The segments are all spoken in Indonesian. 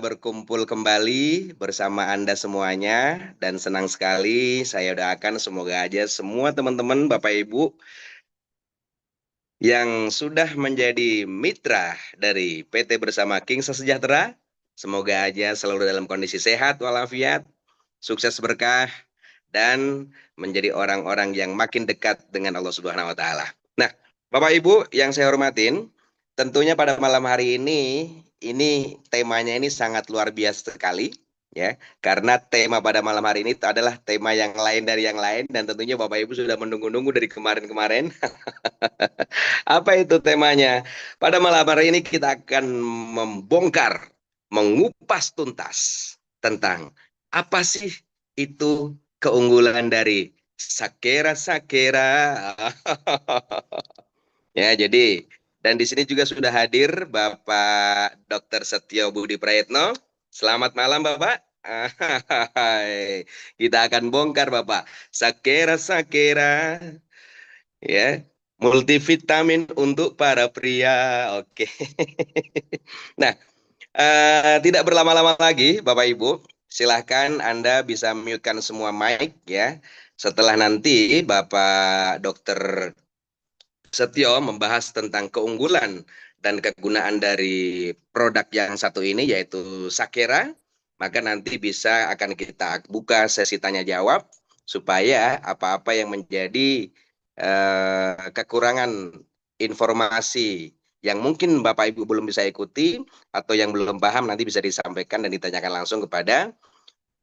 berkumpul kembali bersama Anda semuanya dan senang sekali saya doakan semoga aja semua teman-teman Bapak Ibu yang sudah menjadi mitra dari PT Bersama King Sejahtera, semoga aja selalu dalam kondisi sehat walafiat, sukses berkah dan menjadi orang-orang yang makin dekat dengan Allah Subhanahu wa taala. Nah, Bapak Ibu yang saya hormatin, tentunya pada malam hari ini temanya ini sangat luar biasa sekali ya, karena tema pada malam hari ini adalah tema yang lain dari yang lain dan tentunya Bapak Ibu sudah menunggu-nunggu dari kemarin-kemarin. Apa itu temanya? Pada malam hari ini kita akan membongkar, mengupas tuntas tentang apa sih itu keunggulan dari Sakera. Ya, jadi dan di sini juga sudah hadir Bapak Dr. Setio Budi Prayetno. Selamat malam Bapak. Kita akan bongkar Bapak. Sakera ya. Multivitamin untuk para pria. Oke. Nah, tidak berlama-lama lagi Bapak Ibu. Silahkan Anda bisa mute-kan semua mic ya. Setelah nanti Bapak Dr. Setio membahas tentang keunggulan dan kegunaan dari produk yang satu ini yaitu Sakera, maka nanti bisa akan kita buka sesi tanya jawab supaya apa-apa yang menjadi kekurangan informasi yang mungkin Bapak Ibu belum bisa ikuti atau yang belum paham nanti bisa disampaikan dan ditanyakan langsung kepada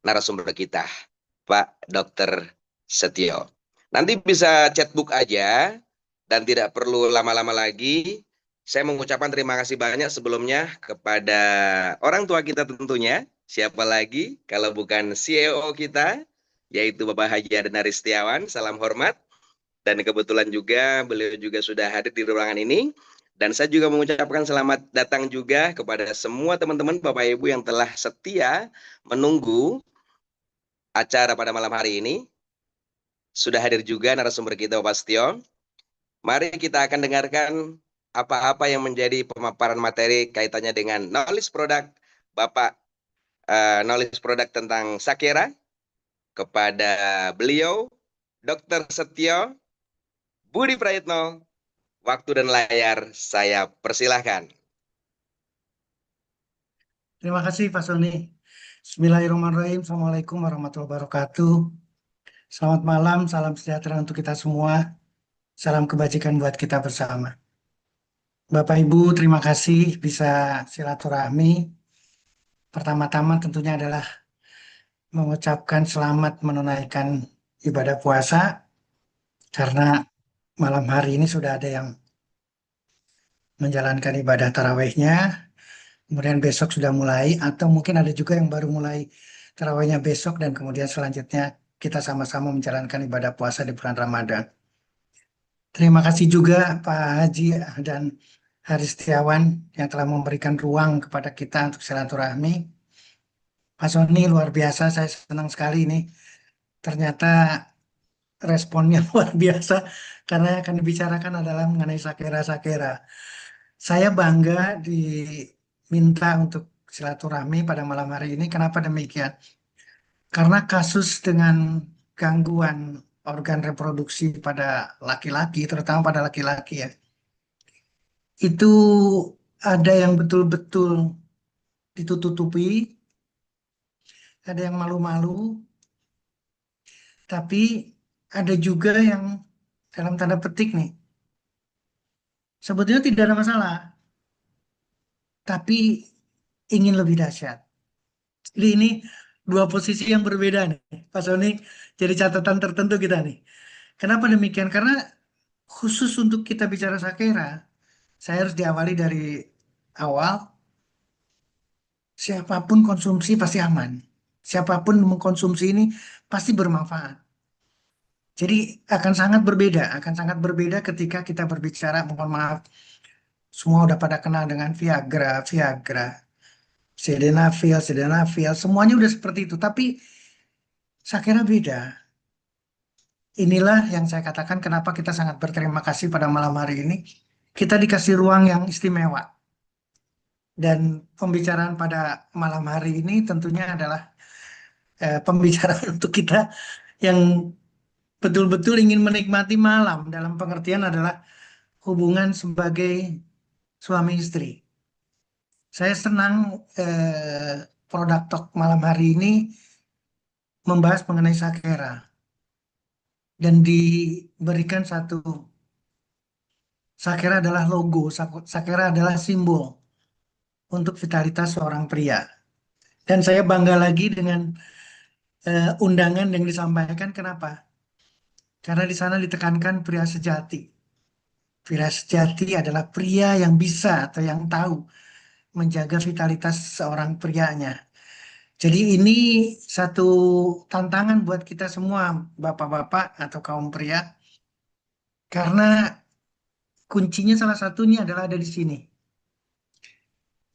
narasumber kita, Pak Dr. Setio. Nanti bisa chatbook aja dan tidak perlu lama-lama lagi. Saya mengucapkan terima kasih banyak sebelumnya kepada orang tua kita tentunya. Siapa lagi kalau bukan CEO kita, yaitu Bapak Haji Aden Aristiawan. Salam hormat. Dan kebetulan juga beliau juga sudah hadir di ruangan ini. Dan saya juga mengucapkan selamat datang juga kepada semua teman-teman Bapak Ibu yang telah setia menunggu acara pada malam hari ini. Sudah hadir juga narasumber kita Bapak Setio. Mari kita akan dengarkan apa-apa yang menjadi pemaparan materi kaitannya dengan knowledge product Bapak knowledge product tentang Sakera kepada beliau Dr. Setio Budi Prayetno. Waktu dan layar saya persilahkan. Terima kasih Pak Sony. Bismillahirrahmanirrahim. Assalamualaikum warahmatullahi wabarakatuh. Selamat malam, salam sejahtera untuk kita semua. Salam kebajikan buat kita bersama. Bapak Ibu, terima kasih bisa silaturahmi. Pertama-tama tentunya adalah mengucapkan selamat menunaikan ibadah puasa. Karena malam hari ini sudah ada yang menjalankan ibadah tarawihnya. Kemudian besok sudah mulai, atau mungkin ada juga yang baru mulai tarawihnya besok, dan kemudian selanjutnya kita sama-sama menjalankan ibadah puasa di bulan Ramadan. Terima kasih juga Pak Haji dan Haris Setiawan yang telah memberikan ruang kepada kita untuk silaturahmi. Pak Sony, luar biasa, saya senang sekali ini. Ternyata responnya luar biasa, karena yang akan dibicarakan adalah mengenai Sakera. Saya bangga diminta untuk silaturahmi pada malam hari ini. Kenapa demikian? Karena kasus dengan gangguan organ reproduksi pada laki-laki, terutama pada laki-laki ya, itu ada yang betul-betul ditutupi, ada yang malu-malu, tapi ada juga yang dalam tanda petik nih, sebetulnya tidak ada masalah, tapi ingin lebih dahsyat. Jadi ini dua posisi yang berbeda nih, Pak Sony, jadi catatan tertentu kita nih. Kenapa demikian? Karena khusus untuk kita bicara Sakera, saya harus diawali dari awal, siapapun konsumsi pasti aman. Siapapun mengkonsumsi ini pasti bermanfaat. Jadi akan sangat berbeda ketika kita berbicara, mohon maaf, semua udah pada kenal dengan Viagra, Sildenafil, semuanya udah seperti itu. Tapi Sakera beda. Inilah yang saya katakan kenapa kita sangat berterima kasih pada malam hari ini. Kita dikasih ruang yang istimewa. Dan pembicaraan pada malam hari ini tentunya adalah pembicaraan untuk kita yang betul-betul ingin menikmati malam, dalam pengertian adalah hubungan sebagai suami istri. Saya senang produk talk malam hari ini membahas mengenai Sakera dan diberikan satu, Sakera adalah logo, Sakera adalah simbol untuk vitalitas seorang pria. Dan saya bangga lagi dengan undangan yang disampaikan. Kenapa? Karena di sana ditekankan pria sejati. Pria sejati adalah pria yang bisa atau yang tahu menjaga vitalitas seorang prianya. Jadi ini satu tantangan buat kita semua, bapak-bapak atau kaum pria, karena kuncinya salah satunya adalah ada di sini.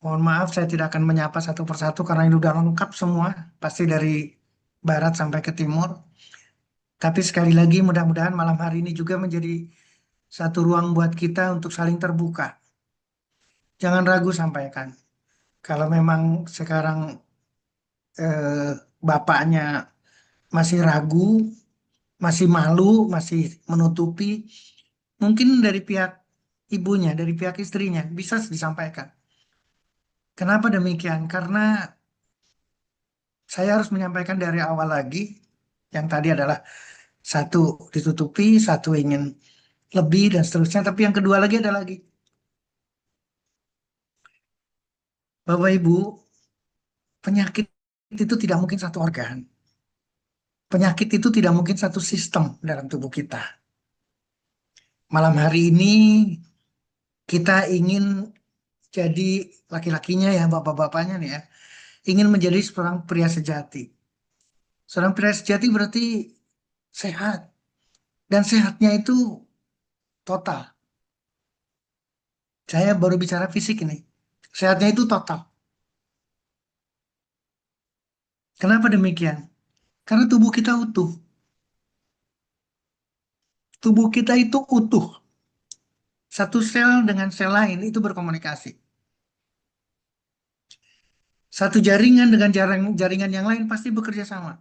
Mohon maaf, saya tidak akan menyapa satu persatu karena ini udah lengkap semua, pasti dari barat sampai ke timur. Tapi sekali lagi, mudah-mudahan malam hari ini juga menjadi satu ruang buat kita untuk saling terbuka. Jangan ragu sampaikan. Kalau memang sekarang eh, bapaknya masih ragu, masih malu, masih menutupi, mungkin dari pihak ibunya, dari pihak istrinya bisa disampaikan. Kenapa demikian? Karena saya harus menyampaikan dari awal lagi, yang tadi adalah satu ditutupi, satu ingin lebih dan seterusnya. Tapi yang kedua lagi ada lagi, Bapak Ibu, penyakit itu tidak mungkin satu organ. Penyakit itu tidak mungkin satu sistem dalam tubuh kita. Malam hari ini kita ingin jadi laki-lakinya ya, bapak-bapaknya nih ya, ingin menjadi seorang pria sejati. Seorang pria sejati berarti sehat. Dan sehatnya itu total. Saya baru bicara fisik ini. Sehatnya itu total. Kenapa demikian? Karena tubuh kita utuh. Tubuh kita itu utuh. Satu sel dengan sel lain itu berkomunikasi. Satu jaringan dengan jaringan yang lain pasti bekerja sama.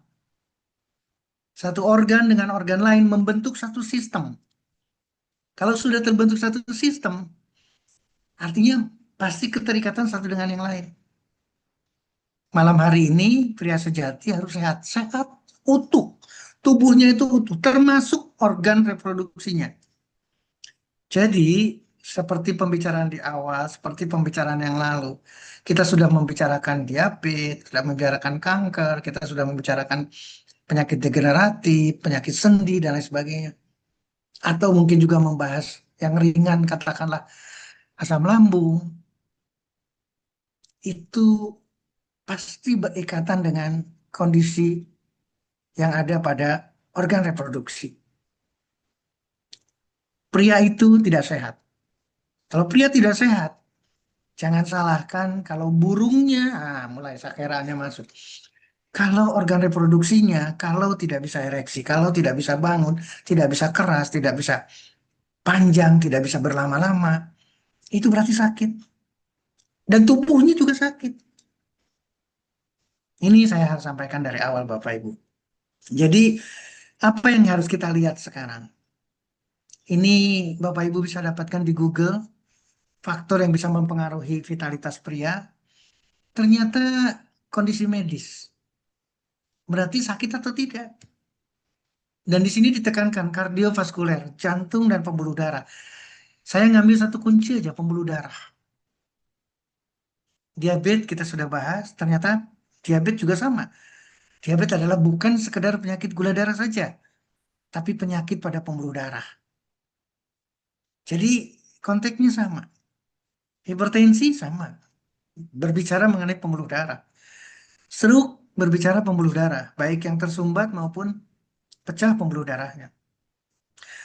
Satu organ dengan organ lain membentuk satu sistem. Kalau sudah terbentuk satu sistem, artinya pasti keterikatan satu dengan yang lain. Malam hari ini pria sejati harus sehat, sehat, utuh. Tubuhnya itu utuh, termasuk organ reproduksinya. Jadi seperti pembicaraan di awal, seperti pembicaraan yang lalu, kita sudah membicarakan diabetes, sudah membicarakan kanker, kita sudah membicarakan penyakit degeneratif, penyakit sendi dan lain sebagainya. Atau mungkin juga membahas yang ringan, katakanlah asam lambung. Itu pasti berikatan dengan kondisi yang ada pada organ reproduksi. Pria itu tidak sehat. Kalau pria tidak sehat, jangan salahkan kalau burungnya, mulai sakeranya masuk. Kalau organ reproduksinya, kalau tidak bisa ereksi, kalau tidak bisa bangun, tidak bisa keras, tidak bisa panjang, tidak bisa berlama-lama, itu berarti sakit. Dan tubuhnya juga sakit. Ini saya harus sampaikan dari awal Bapak Ibu. Jadi apa yang harus kita lihat sekarang? Ini Bapak Ibu bisa dapatkan di Google, faktor yang bisa mempengaruhi vitalitas pria. Ternyata kondisi medis. Berarti sakit atau tidak? Dan di sini ditekankan kardiovaskuler, jantung dan pembuluh darah. Saya ngambil satu kunci aja, pembuluh darah. Diabetes kita sudah bahas, ternyata diabetes juga sama. Diabetes adalah bukan sekedar penyakit gula darah saja, tapi penyakit pada pembuluh darah. Jadi konteksnya sama. Hipertensi sama, berbicara mengenai pembuluh darah. Stroke berbicara pembuluh darah, baik yang tersumbat maupun pecah pembuluh darahnya.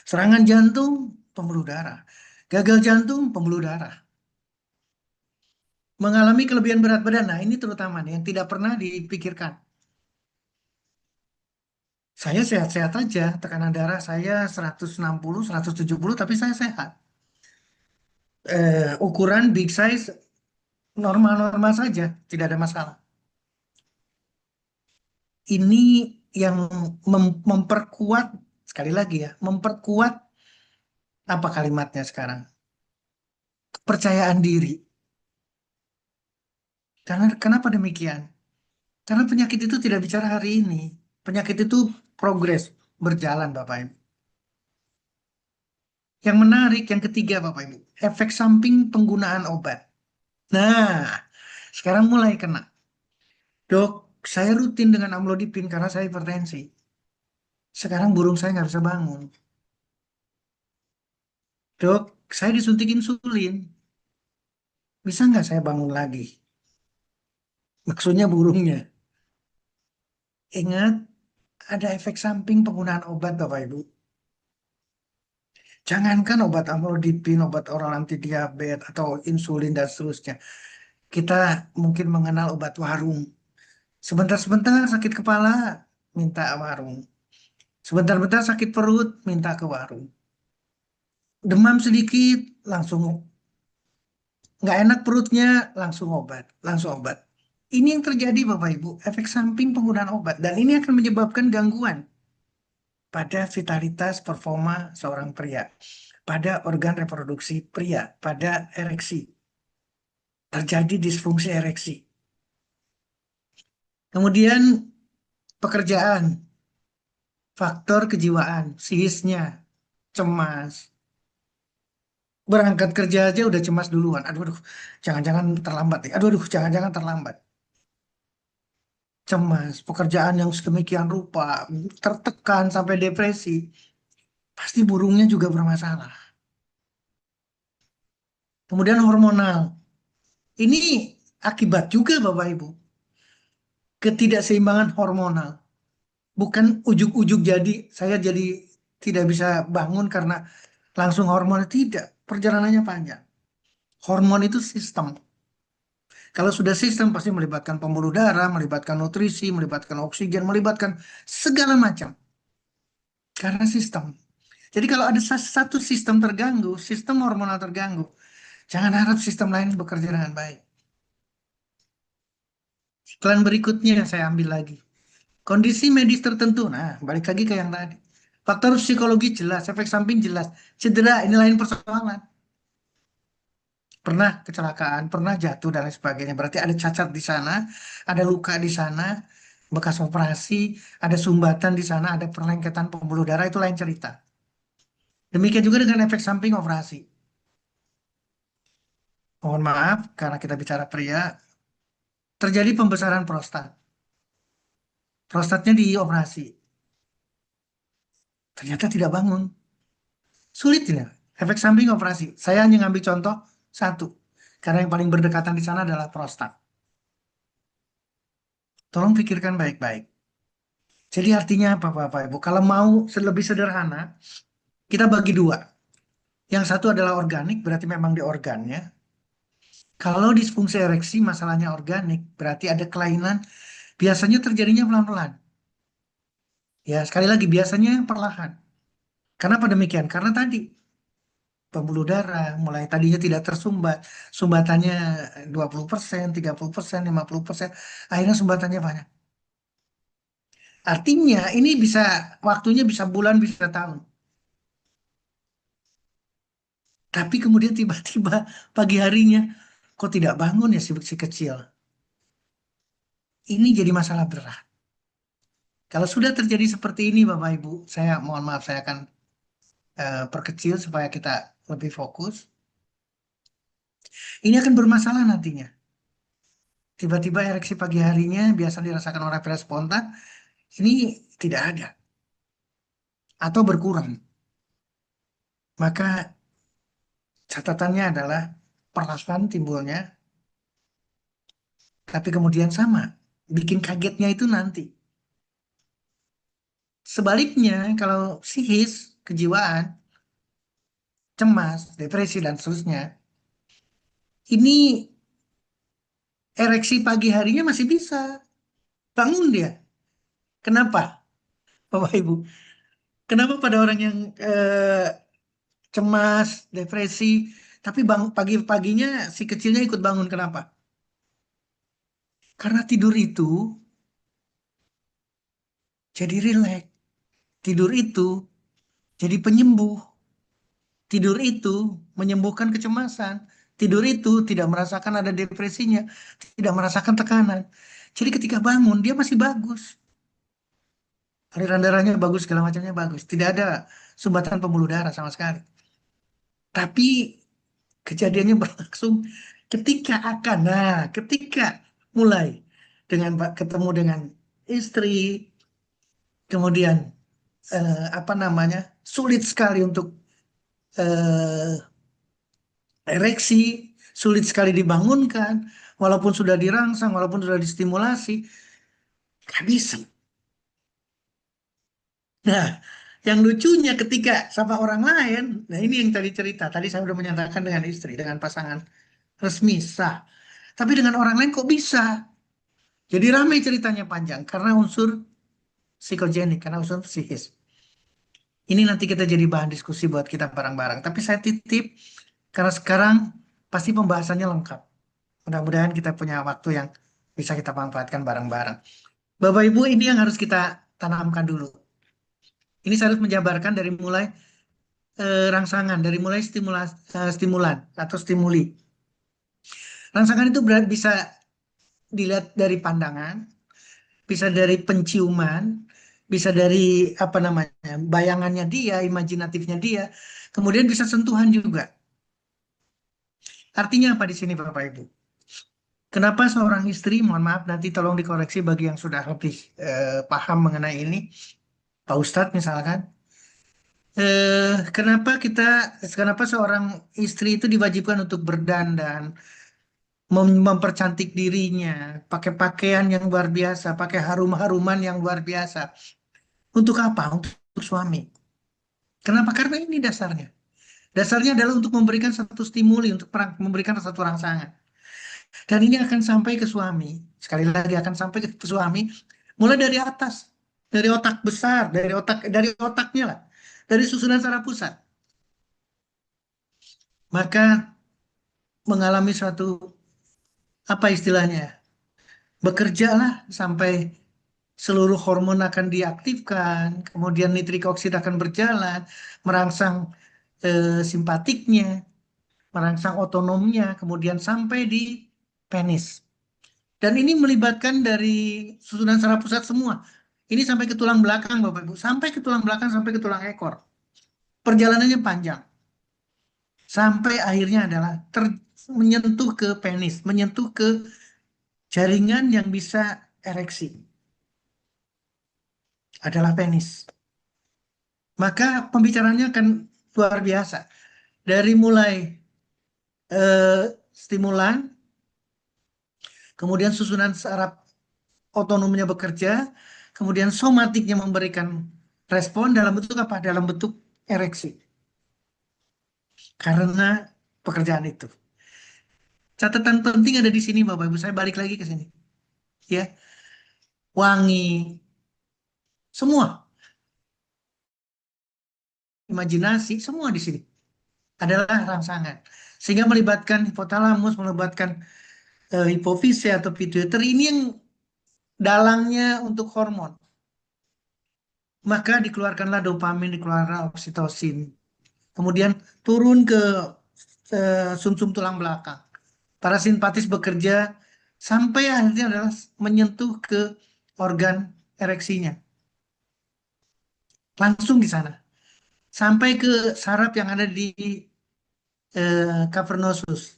Serangan jantung, pembuluh darah. Gagal jantung, pembuluh darah. Mengalami kelebihan berat badan, nah ini terutama nih, yang tidak pernah dipikirkan. Saya sehat-sehat aja, tekanan darah saya 160, 170, tapi saya sehat. Ukuran big size normal-normal saja, tidak ada masalah. Ini yang memperkuat, sekali lagi ya, memperkuat apa kalimatnya sekarang? Kepercayaan diri. Karena kenapa demikian? Karena penyakit itu tidak bicara hari ini. Penyakit itu progres, berjalan Bapak Ibu. Yang menarik, yang ketiga Bapak Ibu, efek samping penggunaan obat. Nah, sekarang mulai kena. Dok, saya rutin dengan amlodipin karena saya hipertensi. Sekarang burung saya nggak bisa bangun. Dok, saya disuntik insulin. Bisa nggak saya bangun lagi? Maksudnya burungnya. Ingat, ada efek samping penggunaan obat Bapak Ibu. Jangankan obat amlodipin, obat oral anti diabetes, atau insulin dan seterusnya. Kita mungkin mengenal obat warung. Sebentar-sebentar sakit kepala, minta warung. Sebentar-bentar sakit perut, minta ke warung. Demam sedikit, langsung nggak enak perutnya, langsung obat, langsung obat. Ini yang terjadi Bapak Ibu, efek samping penggunaan obat. Dan ini akan menyebabkan gangguan pada vitalitas performa seorang pria, pada organ reproduksi pria, pada ereksi. Terjadi disfungsi ereksi. Kemudian pekerjaan, faktor kejiwaan, psikisnya, cemas. Berangkat kerja aja udah cemas duluan. Aduh, aduh, jangan-jangan terlambat ya. Aduh, aduh, jangan-jangan terlambat. Cemas, pekerjaan yang sedemikian rupa, tertekan sampai depresi. Pasti burungnya juga bermasalah. Kemudian hormonal. Ini akibat juga Bapak Ibu. Ketidakseimbangan hormonal. Bukan ujuk-ujuk jadi, saya jadi tidak bisa bangun karena langsung hormon. Tidak, perjalanannya panjang. Hormon itu sistem. Kalau sudah sistem pasti melibatkan pembuluh darah, melibatkan nutrisi, melibatkan oksigen, melibatkan segala macam. Karena sistem. Jadi kalau ada satu sistem terganggu, sistem hormonal terganggu, jangan harap sistem lain bekerja dengan baik. Iklan berikutnya saya ambil lagi. Kondisi medis tertentu. Nah, balik lagi ke yang tadi. Faktor psikologi jelas, efek samping jelas. Cedera, ini lain persoalan. Pernah kecelakaan, pernah jatuh dan lain sebagainya. Berarti ada cacat di sana, ada luka di sana, bekas operasi, ada sumbatan di sana, ada perlengketan pembuluh darah, itu lain cerita. Demikian juga dengan efek samping operasi. Mohon maaf, karena kita bicara pria, terjadi pembesaran prostat. Prostatnya dioperasi, ternyata tidak bangun. Sulit tidak? Efek samping operasi. Saya hanya ngambil contoh satu, karena yang paling berdekatan di sana adalah prostat. Tolong pikirkan baik-baik. Jadi artinya apa Bapak Ibu? Kalau mau lebih sederhana, kita bagi dua. Yang satu adalah organik, berarti memang di organnya. Kalau disfungsi ereksi, masalahnya organik, berarti ada kelainan. Biasanya terjadinya pelan-pelan. Ya, sekali lagi, biasanya perlahan. Kenapa demikian? Karena tadi, pembuluh darah, mulai tadinya tidak tersumbat. Sumbatannya 20%, 30%, 50%. Akhirnya sumbatannya banyak. Artinya, ini bisa, waktunya bisa bulan, bisa tahun. Tapi kemudian tiba-tiba pagi harinya, kok tidak bangun ya si kecil? Ini jadi masalah berat. Kalau sudah terjadi seperti ini, Bapak Ibu, saya mohon maaf, saya akan perkecil supaya kita lebih fokus. Ini akan bermasalah nantinya. Tiba-tiba ereksi pagi harinya biasa dirasakan oleh pria spontan, ini tidak ada atau berkurang. Maka catatannya adalah perlahan timbulnya, tapi kemudian sama. Bikin kagetnya itu nanti. Sebaliknya, kalau psikis, kejiwaan, cemas, depresi, dan seterusnya, ini ereksi pagi harinya masih bisa. Bangun dia. Kenapa, Bapak Ibu? Kenapa pada orang yang cemas, depresi, tapi pagi-paginya si kecilnya ikut bangun? Kenapa? Karena tidur itu jadi rileks. Tidur itu jadi penyembuh. Tidur itu menyembuhkan kecemasan. Tidur itu tidak merasakan ada depresinya, tidak merasakan tekanan. Jadi ketika bangun dia masih bagus. Aliran darahnya bagus, segala macamnya bagus. Tidak ada sumbatan pembuluh darah sama sekali. Tapi kejadiannya berlangsung ketika mulai ketemu dengan istri, kemudian apa namanya, sulit sekali untuk eh, ereksi, sulit sekali dibangunkan, walaupun sudah dirangsang, walaupun sudah distimulasi, nggak bisa. Nah, yang lucunya ketika sama orang lain, nah ini yang tadi cerita, tadi saya sudah menyatakan dengan istri, dengan pasangan resmi sah. Tapi dengan orang lain kok bisa? Jadi ramai ceritanya panjang karena unsur psikogenik, karena unsur psikis. Ini nanti kita jadi bahan diskusi buat kita bareng-bareng. Tapi saya titip karena sekarang pasti pembahasannya lengkap. Mudah-mudahan kita punya waktu yang bisa kita manfaatkan bareng-bareng. Bapak Ibu, ini yang harus kita tanamkan dulu. Ini saya harus menjabarkan dari mulai rangsangan, dari mulai stimulan atau stimuli. Rangsangan itu bisa dilihat dari pandangan, bisa dari penciuman, bisa dari apa namanya, bayangannya dia, imajinatifnya dia, kemudian bisa sentuhan juga. Artinya apa di sini Bapak Ibu? Kenapa seorang istri, mohon maaf nanti tolong dikoreksi bagi yang sudah lebih paham mengenai ini, Pak Ustadz misalkan, kenapa kenapa seorang istri itu diwajibkan untuk berdandan, mempercantik dirinya, pakai pakaian yang luar biasa, pakai harum-haruman yang luar biasa. Untuk apa? Untuk suami. Kenapa? Karena ini dasarnya. Dasarnya adalah untuk memberikan satu stimuli, untuk memberikan satu rangsangan. Dan ini akan sampai ke suami. Sekali lagi akan sampai ke suami, mulai dari atas, dari otak besar, dari otaknya lah, dari susunan saraf pusat. Maka mengalami suatu apa istilahnya? Bekerjalah sampai seluruh hormon akan diaktifkan, kemudian nitrik oksid akan berjalan, merangsang simpatiknya, merangsang otonomnya, kemudian sampai di penis. Dan ini melibatkan dari susunan saraf pusat semua. Ini sampai ke tulang belakang, Bapak Ibu. Sampai ke tulang belakang, sampai ke tulang ekor. Perjalanannya panjang. Sampai akhirnya adalah menyentuh ke penis, menyentuh ke jaringan yang bisa ereksi. Adalah penis. Maka pembicaraannya akan luar biasa. Dari mulai stimulan, kemudian susunan saraf otonomnya bekerja, kemudian somatiknya memberikan respon dalam bentuk apa? Dalam bentuk ereksi. Karena pekerjaan itu. Catatan penting ada di sini Bapak Ibu. Saya balik lagi ke sini. Ya, wangi, semua, imajinasi, semua di sini adalah rangsangan. Sehingga melibatkan hipotalamus, melibatkan hipofise atau pituitary ini yang dalangnya untuk hormon. Maka dikeluarkanlah dopamin, dikeluarkan oksitosin. Kemudian turun ke sumsum tulang belakang. Parasimpatis bekerja sampai akhirnya adalah menyentuh ke organ ereksinya. Langsung di sana. Sampai ke saraf yang ada di cavernosus.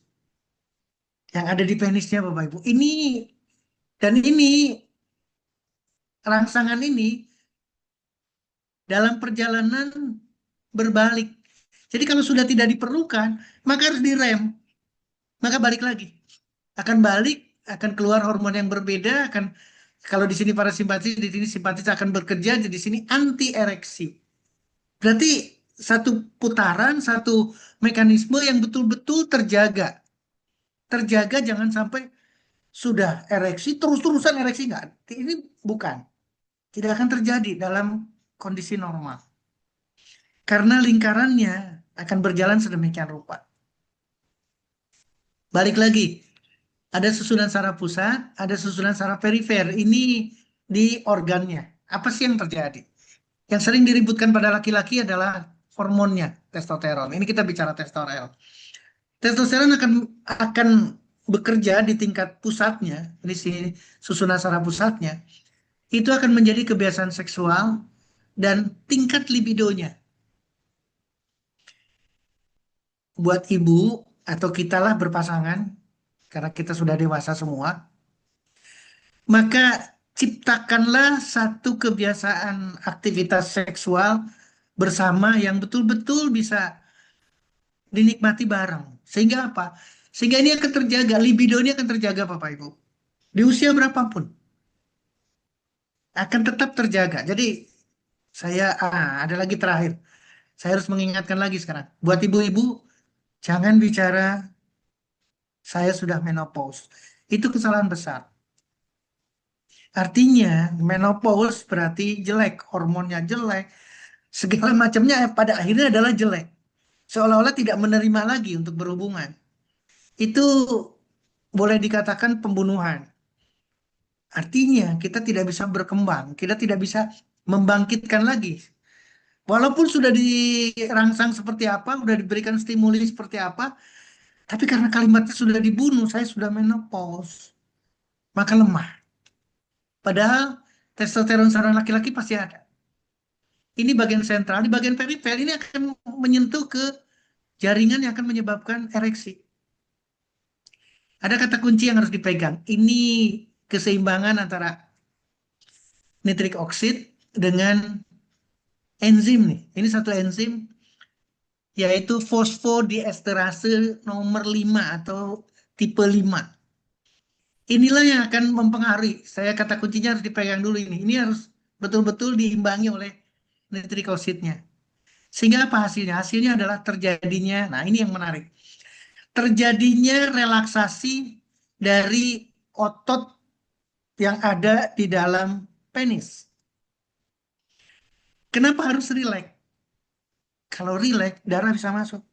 Yang ada di penisnya Bapak Ibu. Ini rangsangan ini dalam perjalanan berbalik. Jadi kalau sudah tidak diperlukan, maka harus direm. Maka balik lagi. Akan balik, akan keluar hormon yang berbeda, akan kalau di sini parasimpatis, di sini simpatis akan bekerja, di sini anti ereksi. Berarti satu putaran, satu mekanisme yang betul-betul terjaga. Terjaga jangan sampai sudah ereksi, terus-terusan ereksi enggak. Ini bukan. Tidak akan terjadi dalam kondisi normal. Karena lingkarannya akan berjalan sedemikian rupa. Balik lagi, Ada susunan saraf pusat, ada susunan saraf perifer. Ini di organnya. Apa sih yang terjadi? Yang sering diributkan pada laki-laki adalah hormonnya, testosteron. Ini kita bicara testosteron. Testosteron akan bekerja di tingkat pusatnya, di sini susunan saraf pusatnya. Itu akan menjadi kebiasaan seksual dan tingkat libidonya. Buat ibu atau kita lah berpasangan, karena kita sudah dewasa semua, maka ciptakanlah satu kebiasaan aktivitas seksual bersama yang betul-betul bisa dinikmati bareng. Sehingga apa? Sehingga ini akan terjaga, libido ini akan terjaga Bapak Ibu. Di usia berapapun akan tetap terjaga. Jadi ada lagi terakhir. Saya harus mengingatkan lagi sekarang. Buat ibu-ibu, jangan bicara saya sudah menopause. Itu kesalahan besar. Artinya menopause berarti jelek, hormonnya jelek, segala macamnya pada akhirnya adalah jelek. Seolah-olah tidak menerima lagi untuk berhubungan. Itu boleh dikatakan pembunuhan. Artinya kita tidak bisa berkembang, kita tidak bisa membangkitkan lagi. Walaupun sudah dirangsang seperti apa, sudah diberikan stimuli seperti apa, tapi karena kalimatnya sudah dibunuh, saya sudah menopause, maka lemah. Padahal testosteron seorang laki-laki pasti ada. Ini bagian sentral, di bagian perifer ini akan menyentuh ke jaringan yang akan menyebabkan ereksi. Ada kata kunci yang harus dipegang. Ini keseimbangan antara nitrik oksid dengan enzim nih. Ini satu enzim yaitu fosfodiesterase nomor 5 atau tipe 5. Inilah yang akan mempengaruhi. Saya kata kuncinya harus dipegang dulu ini. Ini harus betul-betul diimbangi oleh nitrik oksidnya. Sehingga apa hasilnya? Hasilnya adalah terjadinya, nah ini yang menarik. Terjadinya relaksasi dari otot yang ada di dalam penis. Kenapa harus rileks? Kalau rileks, darah bisa masuk.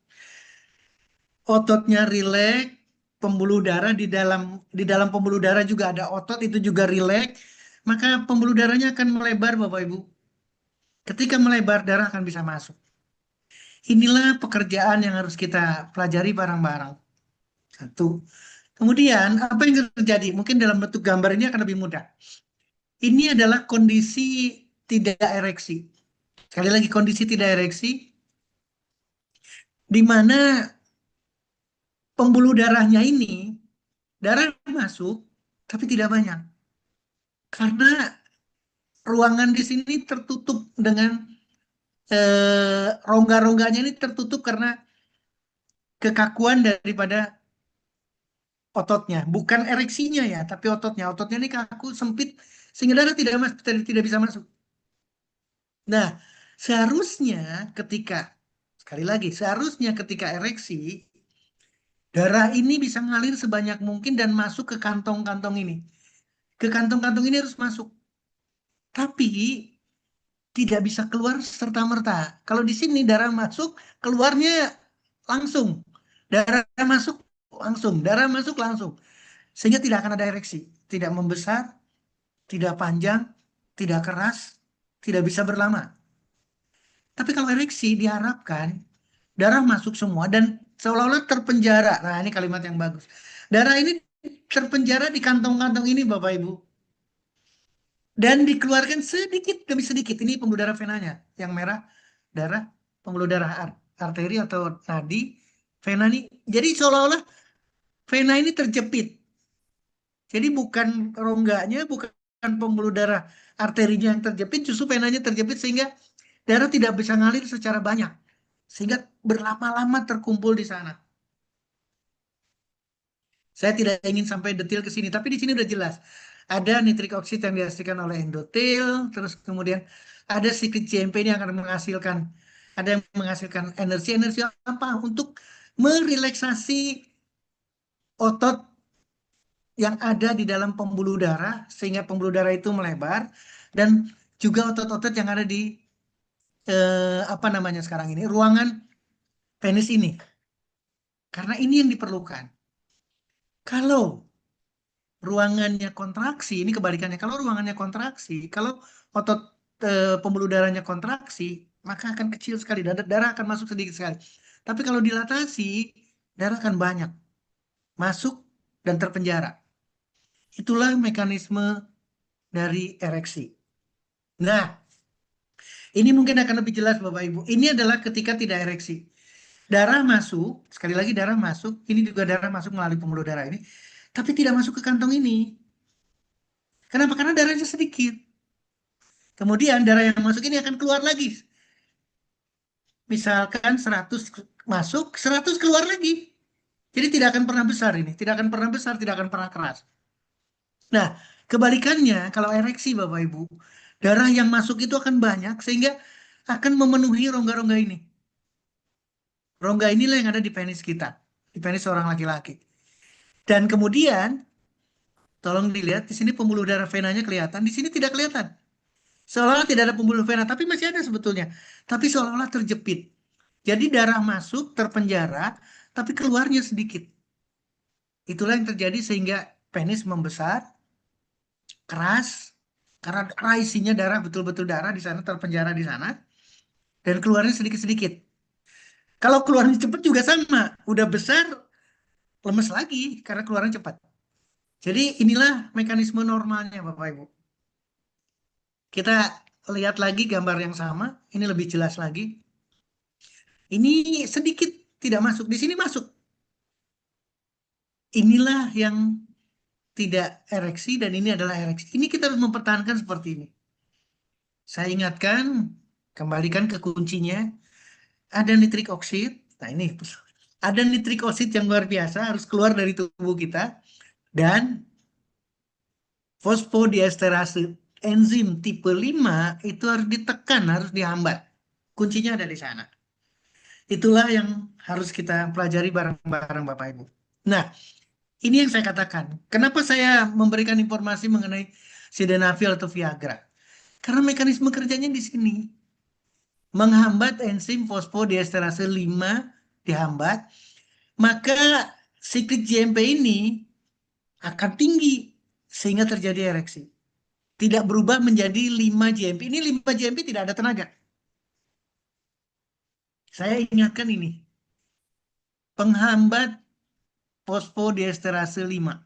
Ototnya rileks, pembuluh darah di dalam pembuluh darah juga ada otot itu juga rileks, maka pembuluh darahnya akan melebar Bapak Ibu. Ketika melebar darah akan bisa masuk. Inilah pekerjaan yang harus kita pelajari bareng-bareng. Satu. Kemudian apa yang terjadi? Mungkin dalam bentuk gambar ini akan lebih mudah. Ini adalah kondisi tidak ereksi. Sekali lagi kondisi tidak ereksi di mana pembuluh darahnya ini darah masuk tapi tidak banyak. Karena ruangan di sini tertutup dengan rongga-rongganya ini tertutup karena kekakuan daripada ototnya, bukan ereksinya ya, tapi ototnya. Ototnya ini kaku, sempit, sehingga darah tidak bisa masuk. Nah, seharusnya ketika, sekali lagi, seharusnya ketika ereksi, darah ini bisa ngalir sebanyak mungkin dan masuk ke kantong-kantong ini. Ke kantong-kantong ini harus masuk. Tapi tidak bisa keluar serta-merta. Kalau di sini darah masuk, keluarnya langsung. Darah masuk langsung, darah masuk langsung. Sehingga tidak akan ada ereksi. Tidak membesar, tidak panjang, tidak keras, tidak bisa berlama. Tapi kalau ereksi diharapkan darah masuk semua dan seolah-olah terpenjara. Nah, ini kalimat yang bagus. Darah ini terpenjara di kantong-kantong ini, Bapak Ibu. Dan dikeluarkan sedikit demi sedikit. Ini pembuluh darah venanya. Yang merah, darah, pembuluh darah arteri atau nadi. Vena ini. Jadi seolah-olah vena ini terjepit. Jadi bukan rongganya, bukan pembuluh darah arterinya yang terjepit, justru venanya terjepit sehingga darah tidak bisa ngalir secara banyak. Sehingga berlama-lama terkumpul di sana. Saya tidak ingin sampai detail ke sini, tapi di sini udah jelas. Ada nitrik oksid yang dihasilkan oleh endotel, terus kemudian ada siklit CMP ini yang akan menghasilkan, ada yang menghasilkan energi apa? Untuk merelaksasi otot yang ada di dalam pembuluh darah, sehingga pembuluh darah itu melebar, dan juga otot-otot yang ada di, apa namanya sekarang ini, ruangan penis ini. Karena ini yang diperlukan. Kalau ruangannya kontraksi, ini kebalikannya. Kalau ruangannya kontraksi, kalau otot pembuluh darahnya kontraksi, maka akan kecil sekali, darah akan masuk sedikit sekali. Tapi kalau dilatasi, darah akan banyak masuk dan terpenjara. Itulah mekanisme dari ereksi. Nah, ini mungkin akan lebih jelas Bapak Ibu. Ini adalah ketika tidak ereksi. Darah masuk, sekali lagi darah masuk, ini juga darah masuk melalui pembuluh darah ini, tapi tidak masuk ke kantong ini. Kenapa? Karena darahnya sedikit. Kemudian darah yang masuk ini akan keluar lagi. Misalkan 100 masuk, 100 keluar lagi. Jadi tidak akan pernah besar ini, tidak akan pernah besar, tidak akan pernah keras. Nah, kebalikannya kalau ereksi Bapak Ibu, darah yang masuk itu akan banyak sehingga akan memenuhi rongga-rongga ini. Rongga inilah yang ada di penis kita, di penis seorang laki-laki. Dan kemudian, tolong dilihat di sini pembuluh darah venanya kelihatan, di sini tidak kelihatan. Seolah-olah tidak ada pembuluh vena, tapi masih ada sebetulnya. Tapi seolah-olah terjepit. Jadi darah masuk, terpenjara, tapi keluarnya sedikit. Itulah yang terjadi sehingga penis membesar, keras, karena isinya darah, betul-betul darah di sana, terpenjara di sana, dan keluarnya sedikit-sedikit. Kalau keluarnya cepat juga sama, udah besar, lemes lagi karena keluarnya cepat. Jadi inilah mekanisme normalnya Bapak Ibu. Kita lihat lagi gambar yang sama, ini lebih jelas lagi. Ini sedikit tidak masuk, di sini masuk. Inilah yang tidak ereksi dan ini adalah ereksi. Ini kita harus mempertahankan seperti ini. Saya ingatkan, kembalikan ke kuncinya. Ada nitrik oksid. Nah ini, ada nitrik oksid yang luar biasa harus keluar dari tubuh kita. Dan fosfodiesterase enzim tipe 5 itu harus ditekan, harus dihambat. Kuncinya ada di sana. Itulah yang harus kita pelajari bareng-bareng Bapak Ibu. Nah, ini yang saya katakan. Kenapa saya memberikan informasi mengenai sildenafil atau Viagra? Karena mekanisme kerjanya di sini. Menghambat enzim fosfodiesterase 5 dihambat, maka siklik JMP ini akan tinggi sehingga terjadi ereksi. Tidak berubah menjadi 5 JMP. Ini 5 JMP tidak ada tenaga. Saya ingatkan ini. Penghambat fosfodiesterase 5.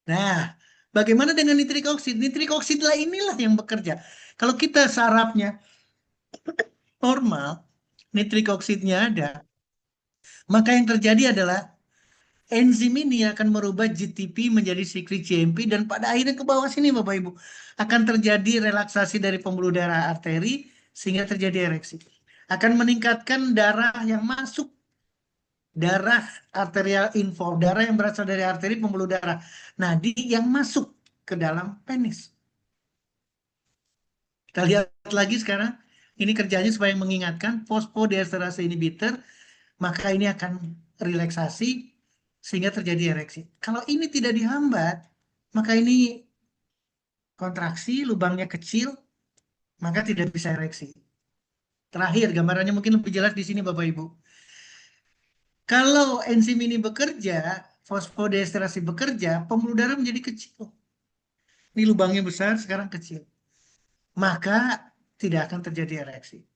Nah, bagaimana dengan nitrik oksid? Nitrik oksid lah inilah yang bekerja. Kalau kita sarafnya normal, nitrik oksidnya ada, maka yang terjadi adalah enzim ini akan merubah GTP menjadi siklik JMP dan pada akhirnya ke bawah sini Bapak Ibu akan terjadi relaksasi dari pembuluh darah arteri sehingga terjadi ereksi. Akan meningkatkan darah yang masuk, darah arterial info, darah yang berasal dari arteri pembuluh darah nadi yang masuk ke dalam penis. Kita lihat lagi sekarang, ini kerjanya supaya mengingatkan fosfodiesterase inhibitor, maka ini akan relaksasi sehingga terjadi ereksi. Kalau ini tidak dihambat, maka ini kontraksi, lubangnya kecil, maka tidak bisa ereksi. Terakhir, gambarannya mungkin lebih jelas di sini Bapak Ibu. Kalau enzim ini bekerja, fosfodiesterase bekerja, pembuluh darah menjadi kecil. Ini lubangnya besar, sekarang kecil. Maka tidak akan terjadi ereksi.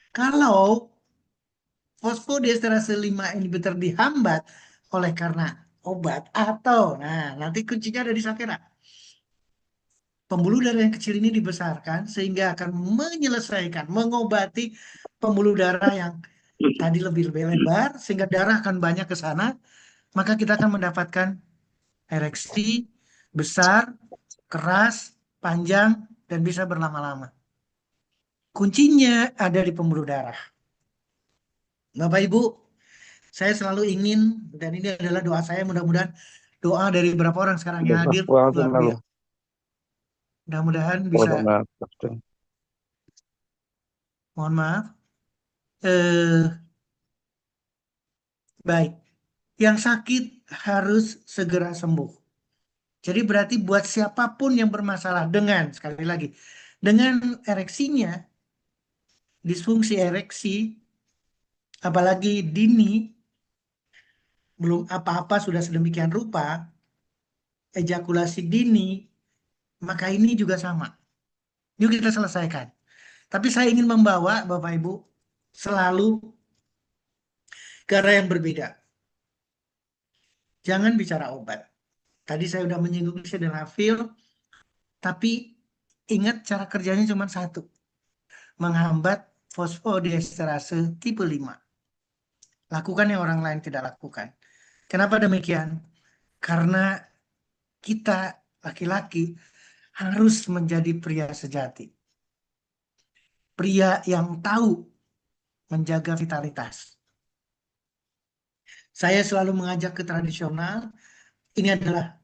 Kalau fosfodiesterase 5 inhibitor dihambat oleh karena obat atau, nah nanti kuncinya ada di sakera. Pembuluh darah yang kecil ini dibesarkan sehingga akan menyelesaikan, mengobati pembuluh darah yang tadi lebih lebar sehingga darah akan banyak ke sana, maka kita akan mendapatkan ereksi besar, keras, panjang, dan bisa berlama-lama. Kuncinya ada di pembuluh darah. Bapak Ibu, saya selalu ingin, dan ini adalah doa saya, mudah-mudahan doa dari beberapa orang sekarang yang hadir luar biasa. Mudah-mudahan bisa, mohon maaf, baik, yang sakit harus segera sembuh. Jadi berarti buat siapapun yang bermasalah dengan, sekali lagi, dengan ereksinya, disfungsi ereksi, apalagi dini, belum apa-apa sudah sedemikian rupa, ejakulasi dini, maka ini juga sama. Yuk kita selesaikan. Tapi saya ingin membawa Bapak Ibu selalu ke arah yang berbeda. Jangan bicara obat. Tadi saya sudah menyinggung sildenafil, tapi ingat cara kerjanya cuma satu. Menghambat fosfodiesterase tipe 5. Lakukan yang orang lain tidak lakukan. Kenapa demikian? Karena kita laki-laki harus menjadi pria sejati. Pria yang tahu menjaga vitalitas. Saya selalu mengajak ke tradisional. Ini adalah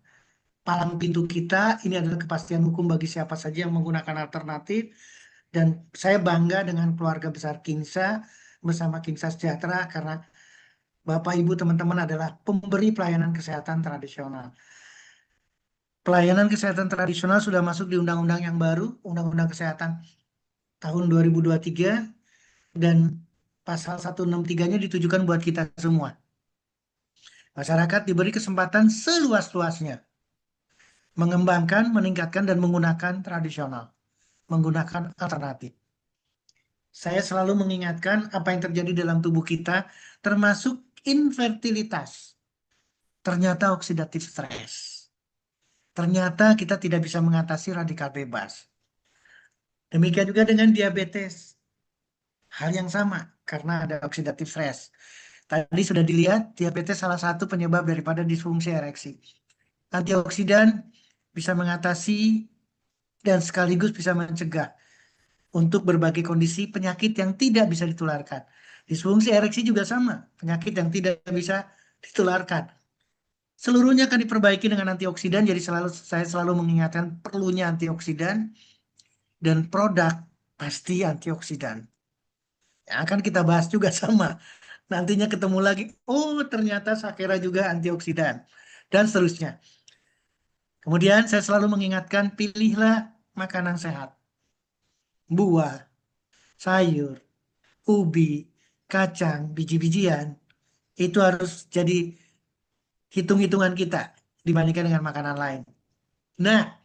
palang pintu kita. Ini adalah kepastian hukum bagi siapa saja yang menggunakan alternatif. Dan saya bangga dengan keluarga besar Kingsa bersama Kingsa Sejahtera karena Bapak, Ibu, teman-teman adalah pemberi pelayanan kesehatan tradisional. Pelayanan kesehatan tradisional sudah masuk di undang-undang yang baru, Undang-Undang Kesehatan tahun 2023, dan pasal 163-nya ditujukan buat kita semua. Masyarakat diberi kesempatan seluas-luasnya mengembangkan, meningkatkan, dan menggunakan tradisional, menggunakan alternatif. Saya selalu mengingatkan apa yang terjadi dalam tubuh kita, termasuk infertilitas. Ternyata oksidatif stres. Ternyata kita tidak bisa mengatasi radikal bebas. Demikian juga dengan diabetes. Hal yang sama, karena ada oksidatif stres. Tadi sudah dilihat, diabetes salah satu penyebab daripada disfungsi ereksi. Antioksidan bisa mengatasi dan sekaligus bisa mencegah untuk berbagai kondisi penyakit yang tidak bisa ditularkan. Disfungsi ereksi juga sama, penyakit yang tidak bisa ditularkan. Seluruhnya akan diperbaiki dengan antioksidan, jadi saya selalu mengingatkan perlunya antioksidan dan produk pasti antioksidan. Yang akan kita bahas juga sama. Nantinya ketemu lagi, oh ternyata Sakera juga antioksidan, dan seterusnya. Kemudian saya selalu mengingatkan, pilihlah makanan sehat. Buah, sayur, ubi, kacang, biji-bijian, itu harus jadi hitung-hitungan kita dibandingkan dengan makanan lain. Nah,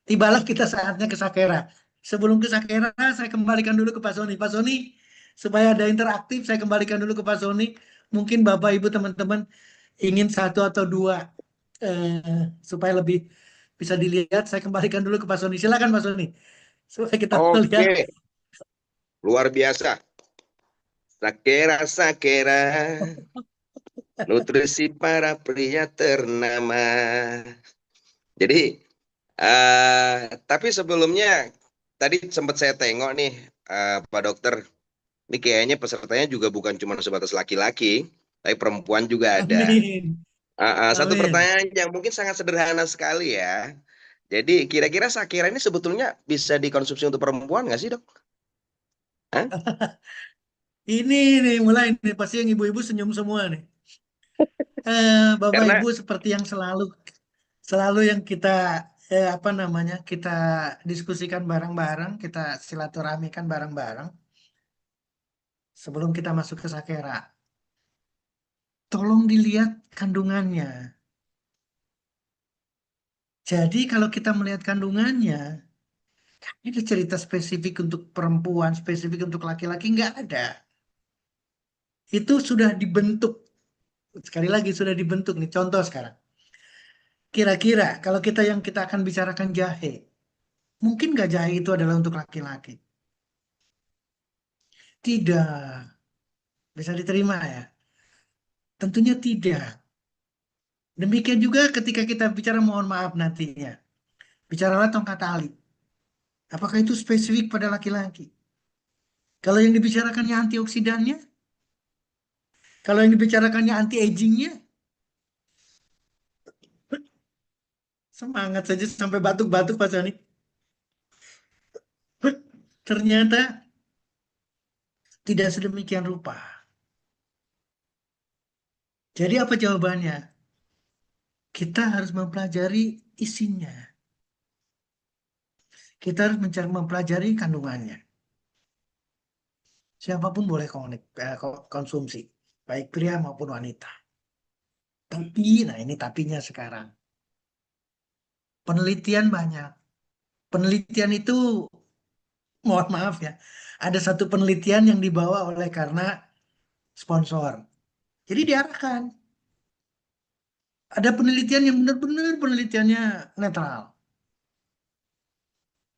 tibalah kita saatnya ke Sakera. Sebelum ke Sakera, saya kembalikan dulu ke Pak Soni. Pak Soni, supaya ada interaktif, saya kembalikan dulu ke Pak Soni. Mungkin Bapak, Ibu, teman-teman ingin satu atau dua supaya lebih bisa dilihat. Saya kembalikan dulu ke Pak Soni. Silakan Pak Soni, supaya kita melihat. Oke, luar biasa. Sakera, Sakera, nutrisi para pria ternama. Jadi, tapi sebelumnya tadi sempat saya tengok nih, Pak Dokter, ini kayaknya pesertanya juga bukan cuma sebatas laki-laki, tapi perempuan juga ada. Amin. Satu Amin. pertanyaan yang mungkin sangat sederhana sekali ya. Jadi kira-kira Sakira ini sebetulnya bisa dikonsumsi untuk perempuan nggak sih, Dok? Hah? Ini nih mulai nih pasti yang ibu-ibu senyum semua nih. Bapak Karena Ibu seperti yang selalu selalu yang kita apa namanya kita diskusikan bareng-bareng, kita silaturahmikan bareng-bareng sebelum kita masuk ke Sakera. Tolong dilihat kandungannya. Jadi kalau kita melihat kandungannya, ini cerita spesifik untuk perempuan, spesifik untuk laki-laki nggak ada. Itu sudah dibentuk. Sekali lagi sudah dibentuk nih. Contoh sekarang. Kira-kira kalau kita akan bicarakan jahe, mungkin nggak jahe itu adalah untuk laki-laki? Tidak. Bisa diterima ya? Tentunya tidak. Demikian juga ketika kita bicara mohon maaf nantinya. Bicaralah tongkat tali. Apakah itu spesifik pada laki-laki? Kalau yang dibicarakannya antioksidannya, kalau yang dibicarakannya anti-agingnya, semangat saja sampai batuk-batuk Pak Sani. Ternyata tidak sedemikian rupa. Jadi apa jawabannya? Kita harus mempelajari isinya. Kita harus mempelajari kandungannya. Siapapun boleh konsumsi, baik pria maupun wanita. Tapi, nah ini tapinya sekarang. Penelitian banyak. Penelitian itu, mohon maaf ya, ada satu penelitian yang dibawa oleh karena sponsor. Jadi diarahkan. Ada penelitian yang benar-benar penelitiannya netral.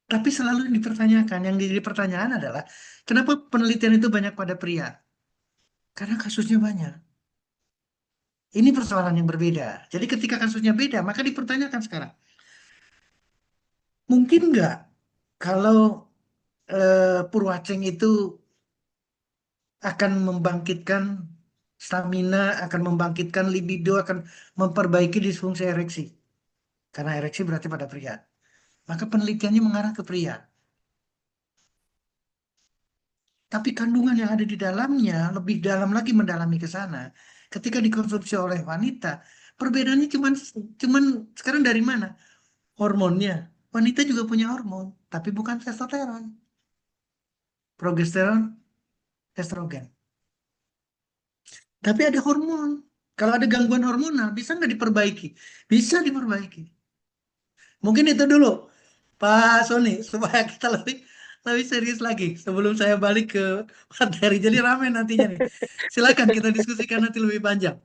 Tapi selalu yang dipertanyakan, yang jadi pertanyaan adalah, kenapa penelitian itu banyak pada pria? Karena kasusnya banyak. Ini persoalan yang berbeda. Jadi ketika kasusnya beda, maka dipertanyakan sekarang. Mungkin nggak kalau Purwaceng itu akan membangkitkan stamina, akan membangkitkan libido, akan memperbaiki disfungsi ereksi. Karena ereksi berarti pada pria. Maka penelitiannya mengarah ke pria. Tapi kandungan yang ada di dalamnya lebih dalam lagi mendalami ke sana. Ketika dikonsumsi oleh wanita, perbedaannya cuman sekarang dari mana? Hormonnya. Wanita juga punya hormon, tapi bukan testosteron, progesteron, estrogen. Tapi ada hormon. Kalau ada gangguan hormonal, bisa nggak diperbaiki? Bisa diperbaiki. Mungkin itu dulu, Pak Sony, supaya kita lebih lebih serius lagi sebelum saya balik ke materi. Jadi ramai nantinya nih. Silakan kita diskusikan nanti lebih panjang.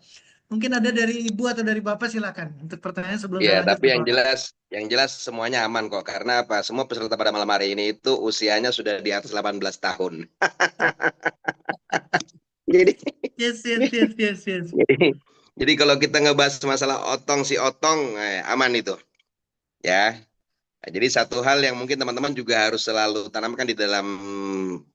Mungkin ada dari Ibu atau dari Bapak, silakan untuk pertanyaan sebelum Ya, saya lanjut tapi ke yang produk. jelas semuanya aman kok. Karena apa? Semua peserta pada malam hari ini itu usianya sudah di atas 18 tahun. Jadi, Yes, yes, yes, yes, yes. jadi kalau kita ngebahas masalah otong si otong, aman itu, ya. Nah, jadi satu hal yang mungkin teman-teman juga harus selalu tanamkan di dalam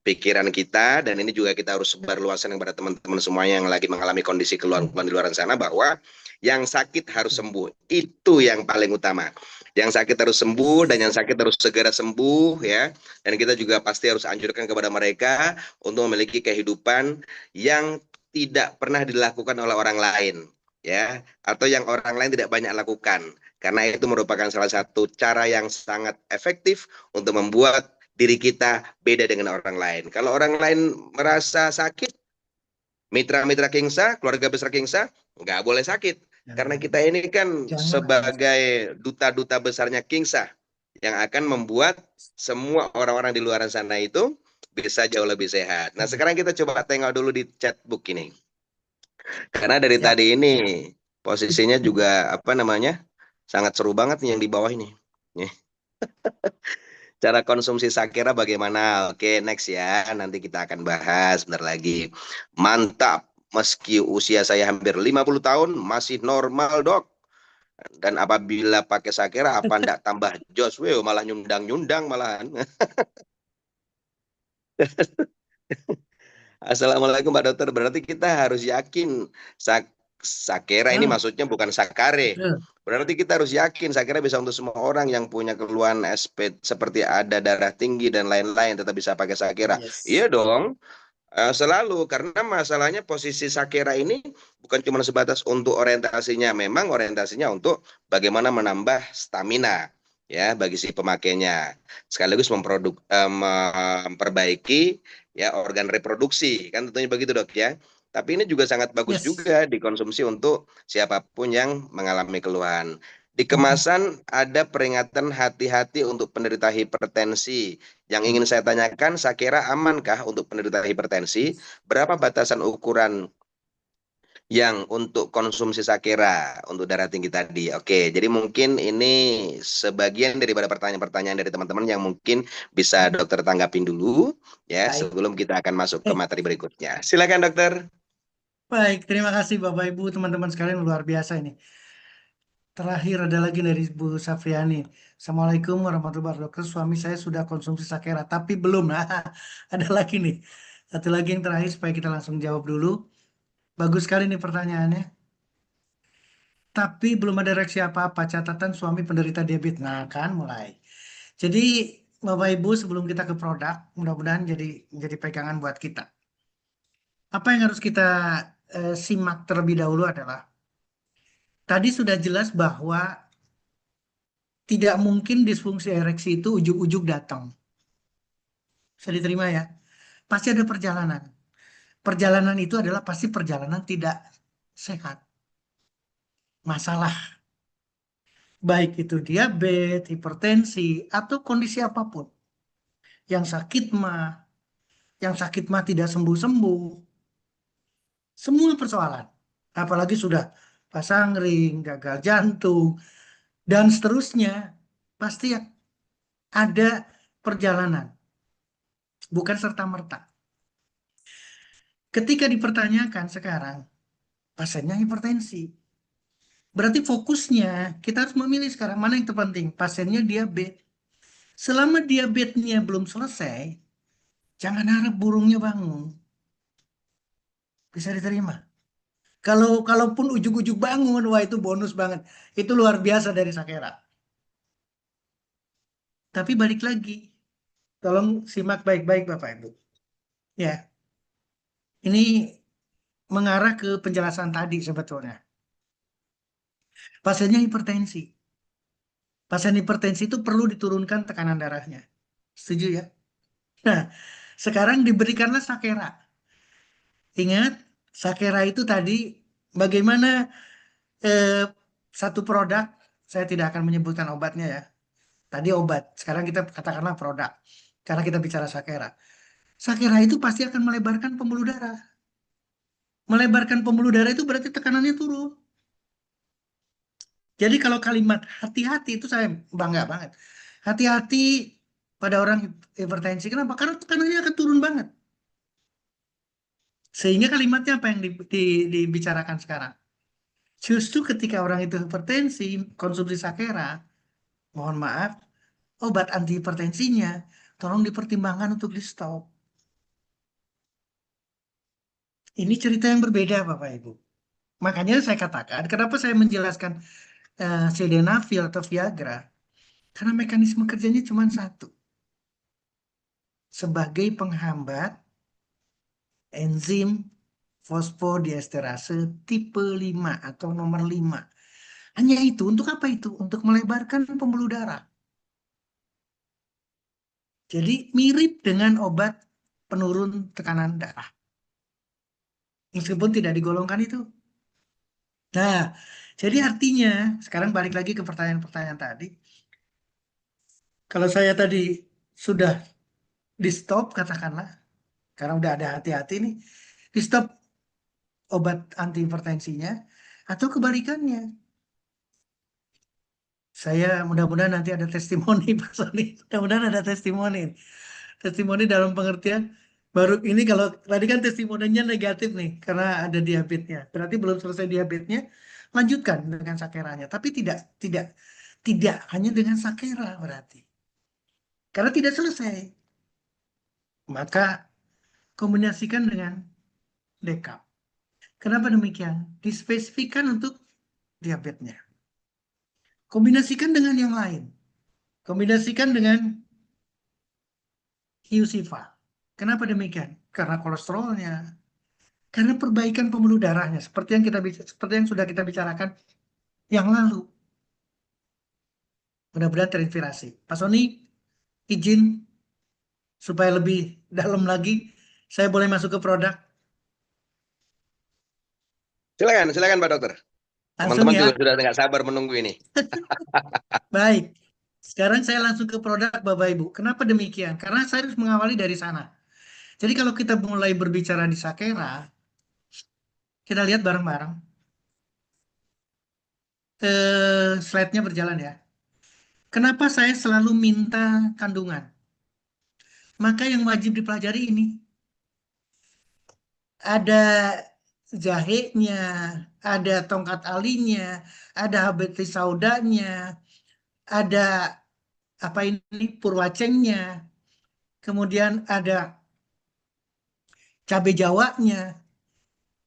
pikiran kita, dan ini juga kita harus sebarluaskan kepada teman-teman semuanya yang lagi mengalami kondisi keluhan-keluhan di luar sana, bahwa yang sakit harus sembuh. Itu yang paling utama. Yang sakit harus sembuh dan yang sakit harus segera sembuh, ya. Dan kita juga pasti harus anjurkan kepada mereka untuk memiliki kehidupan yang tidak pernah dilakukan oleh orang lain, ya, atau yang orang lain tidak banyak lakukan. Karena itu merupakan salah satu cara yang sangat efektif untuk membuat diri kita beda dengan orang lain. Kalau orang lain merasa sakit, mitra-mitra Kingsa, keluarga besar Kingsa, nggak boleh sakit. Karena Jangan, kita ini kan jangan ada. sebagai duta-duta besarnya Kingsa yang akan membuat semua orang-orang di luar sana itu bisa jauh lebih sehat. Nah, sekarang kita coba tengok dulu di chatbook ini. Karena dari Siap. tadi ini posisinya juga apa namanya? Sangat seru banget nih yang di bawah ini. Nih, cara konsumsi Sakira bagaimana? Oke, next ya. Nanti kita akan bahas bentar lagi. Mantap. Meski usia saya hampir 50 tahun, masih normal, Dok. Dan apabila pakai Sakira, apa ndak tambah jos? Weh, malah nyundang-nyundang malahan. Assalamualaikum Pak Dokter. Berarti kita harus yakin Sakera ini Ah, maksudnya bukan Sakare. betul. Berarti kita harus yakin Sakera bisa untuk semua orang yang punya keluhan SP seperti ada darah tinggi dan lain-lain tetap bisa pakai Sakera. Yes. Iya dong. Selalu, karena masalahnya posisi Sakera ini bukan cuma sebatas untuk orientasinya, memang orientasinya untuk bagaimana menambah stamina ya bagi si pemakainya, sekaligus memperbaiki ya organ reproduksi, kan tentunya begitu dok ya. Tapi ini juga sangat bagus Yes. juga dikonsumsi untuk siapapun yang mengalami keluhan. Di kemasan ada peringatan hati-hati untuk penderita hipertensi. Yang ingin saya tanyakan, Sakera amankah untuk penderita hipertensi? Berapa batasan ukuran yang untuk konsumsi Sakera untuk darah tinggi tadi? Oke, jadi mungkin ini sebagian daripada pertanyaan-pertanyaan dari teman-teman yang mungkin bisa dokter tanggapin dulu ya Baik. sebelum kita akan masuk ke materi berikutnya. Silakan dokter. Baik, terima kasih Bapak Ibu, teman-teman sekalian, luar biasa ini. Terakhir ada lagi dari Bu Safriani. Assalamualaikum warahmatullahi wabarakatuh. Suami saya sudah konsumsi Sakera, tapi belum. Nah, ada lagi nih. Satu lagi yang terakhir supaya kita langsung jawab dulu. Bagus sekali nih pertanyaannya. Tapi belum ada reaksi apa-apa. Catatan suami penderita diabetes. Nah, kan mulai. Jadi Bapak Ibu, sebelum kita ke produk, mudah-mudahan jadi pegangan buat kita. Apa yang harus kita simak terlebih dahulu adalah tadi sudah jelas bahwa tidak mungkin disfungsi ereksi itu ujuk-ujuk datang. Bisa diterima ya. Pasti ada perjalanan. Perjalanan itu adalah pasti perjalanan tidak sehat. masalah, baik itu diabetes, hipertensi, atau kondisi apapun. Yang sakit mah tidak sembuh-sembuh, semua persoalan. Apalagi sudah pasang ring, gagal jantung, dan seterusnya, pasti ada perjalanan, bukan serta-merta. Ketika dipertanyakan sekarang, pasiennya hipertensi. Berarti fokusnya kita harus memilih sekarang mana yang terpenting. Pasiennya diabetes. Selama diabetesnya belum selesai, jangan harap burungnya bangun. Bisa diterima. Kalaupun ujug-ujug bangun, wah itu bonus banget. Itu luar biasa dari Sakera. Tapi balik lagi, tolong simak baik-baik Bapak Ibu. Ya, ini mengarah ke penjelasan tadi sebetulnya. Pasiennya hipertensi. Pasien hipertensi itu perlu diturunkan tekanan darahnya. Setuju ya? Nah, sekarang diberikanlah Sakera. Ingat, Sakera itu tadi bagaimana eh, satu produk, saya tidak akan menyebutkan obatnya ya. Tadi obat, sekarang kita katakanlah produk. Karena kita bicara Sakera. Sakera itu pasti akan melebarkan pembuluh darah. Melebarkan pembuluh darah itu berarti tekanannya turun. Jadi kalau kalimat hati-hati itu saya bangga banget. Hati-hati pada orang hipertensi. Kenapa? Karena tekanannya akan turun banget. Sehingga kalimatnya apa yang dibicarakan sekarang? Justru ketika orang itu hipertensi, konsumsi Sakera, mohon maaf, obat anti hipertensinya, tolong dipertimbangkan untuk di stop. Ini cerita yang berbeda, Bapak Ibu. Makanya saya katakan, kenapa saya menjelaskan sildenafil atau Viagra? Karena mekanisme kerjanya cuma satu. Sebagai penghambat enzim fosfodiesterase tipe 5 atau nomor 5. Hanya itu, untuk apa itu? Untuk melebarkan pembuluh darah. Jadi mirip dengan obat penurun tekanan darah. Meskipun tidak digolongkan itu. Nah, jadi artinya, sekarang balik lagi ke pertanyaan-pertanyaan tadi. Kalau saya tadi sudah di stop, katakanlah, karena udah ada hati-hati nih, di stop obat anti hipertensinya, atau kebalikannya. Saya mudah-mudahan nanti ada testimoni, Pak Sony. Mudah-mudahan ada testimoni. Testimoni dalam pengertian, baru ini kalau tadi kan testimoninya negatif nih, karena ada diabetesnya. Berarti belum selesai diabetesnya, lanjutkan dengan sakeranya. Tapi tidak hanya dengan sakera berarti. Karena tidak selesai. Maka kombinasikan dengan dekap. Kenapa demikian? Dispesifikkan untuk diabetesnya. Kombinasikan dengan yang lain. Kombinasikan dengan Hiusifa. Kenapa demikian? Karena kolesterolnya, karena perbaikan pembuluh darahnya, seperti yang sudah kita bicarakan yang lalu. Mudah-mudahan terinspirasi. Pak Sony, izin supaya lebih dalam lagi, saya boleh masuk ke produk? Silakan, silakan Pak Dokter. Langsung Teman-teman ya. juga sudah nggak sabar menunggu ini. Baik. Sekarang saya langsung ke produk Bapak Ibu. Kenapa demikian? Karena saya harus mengawali dari sana. Jadi kalau kita mulai berbicara di Sakera, kita lihat bareng-bareng. Slide-nya berjalan ya. Kenapa saya selalu minta kandungan? Maka yang wajib dipelajari ini. Ada jahenya, ada tongkat alinya, ada habetis saudanya, ada apa ini purwacengnya, kemudian ada cabai jawanya,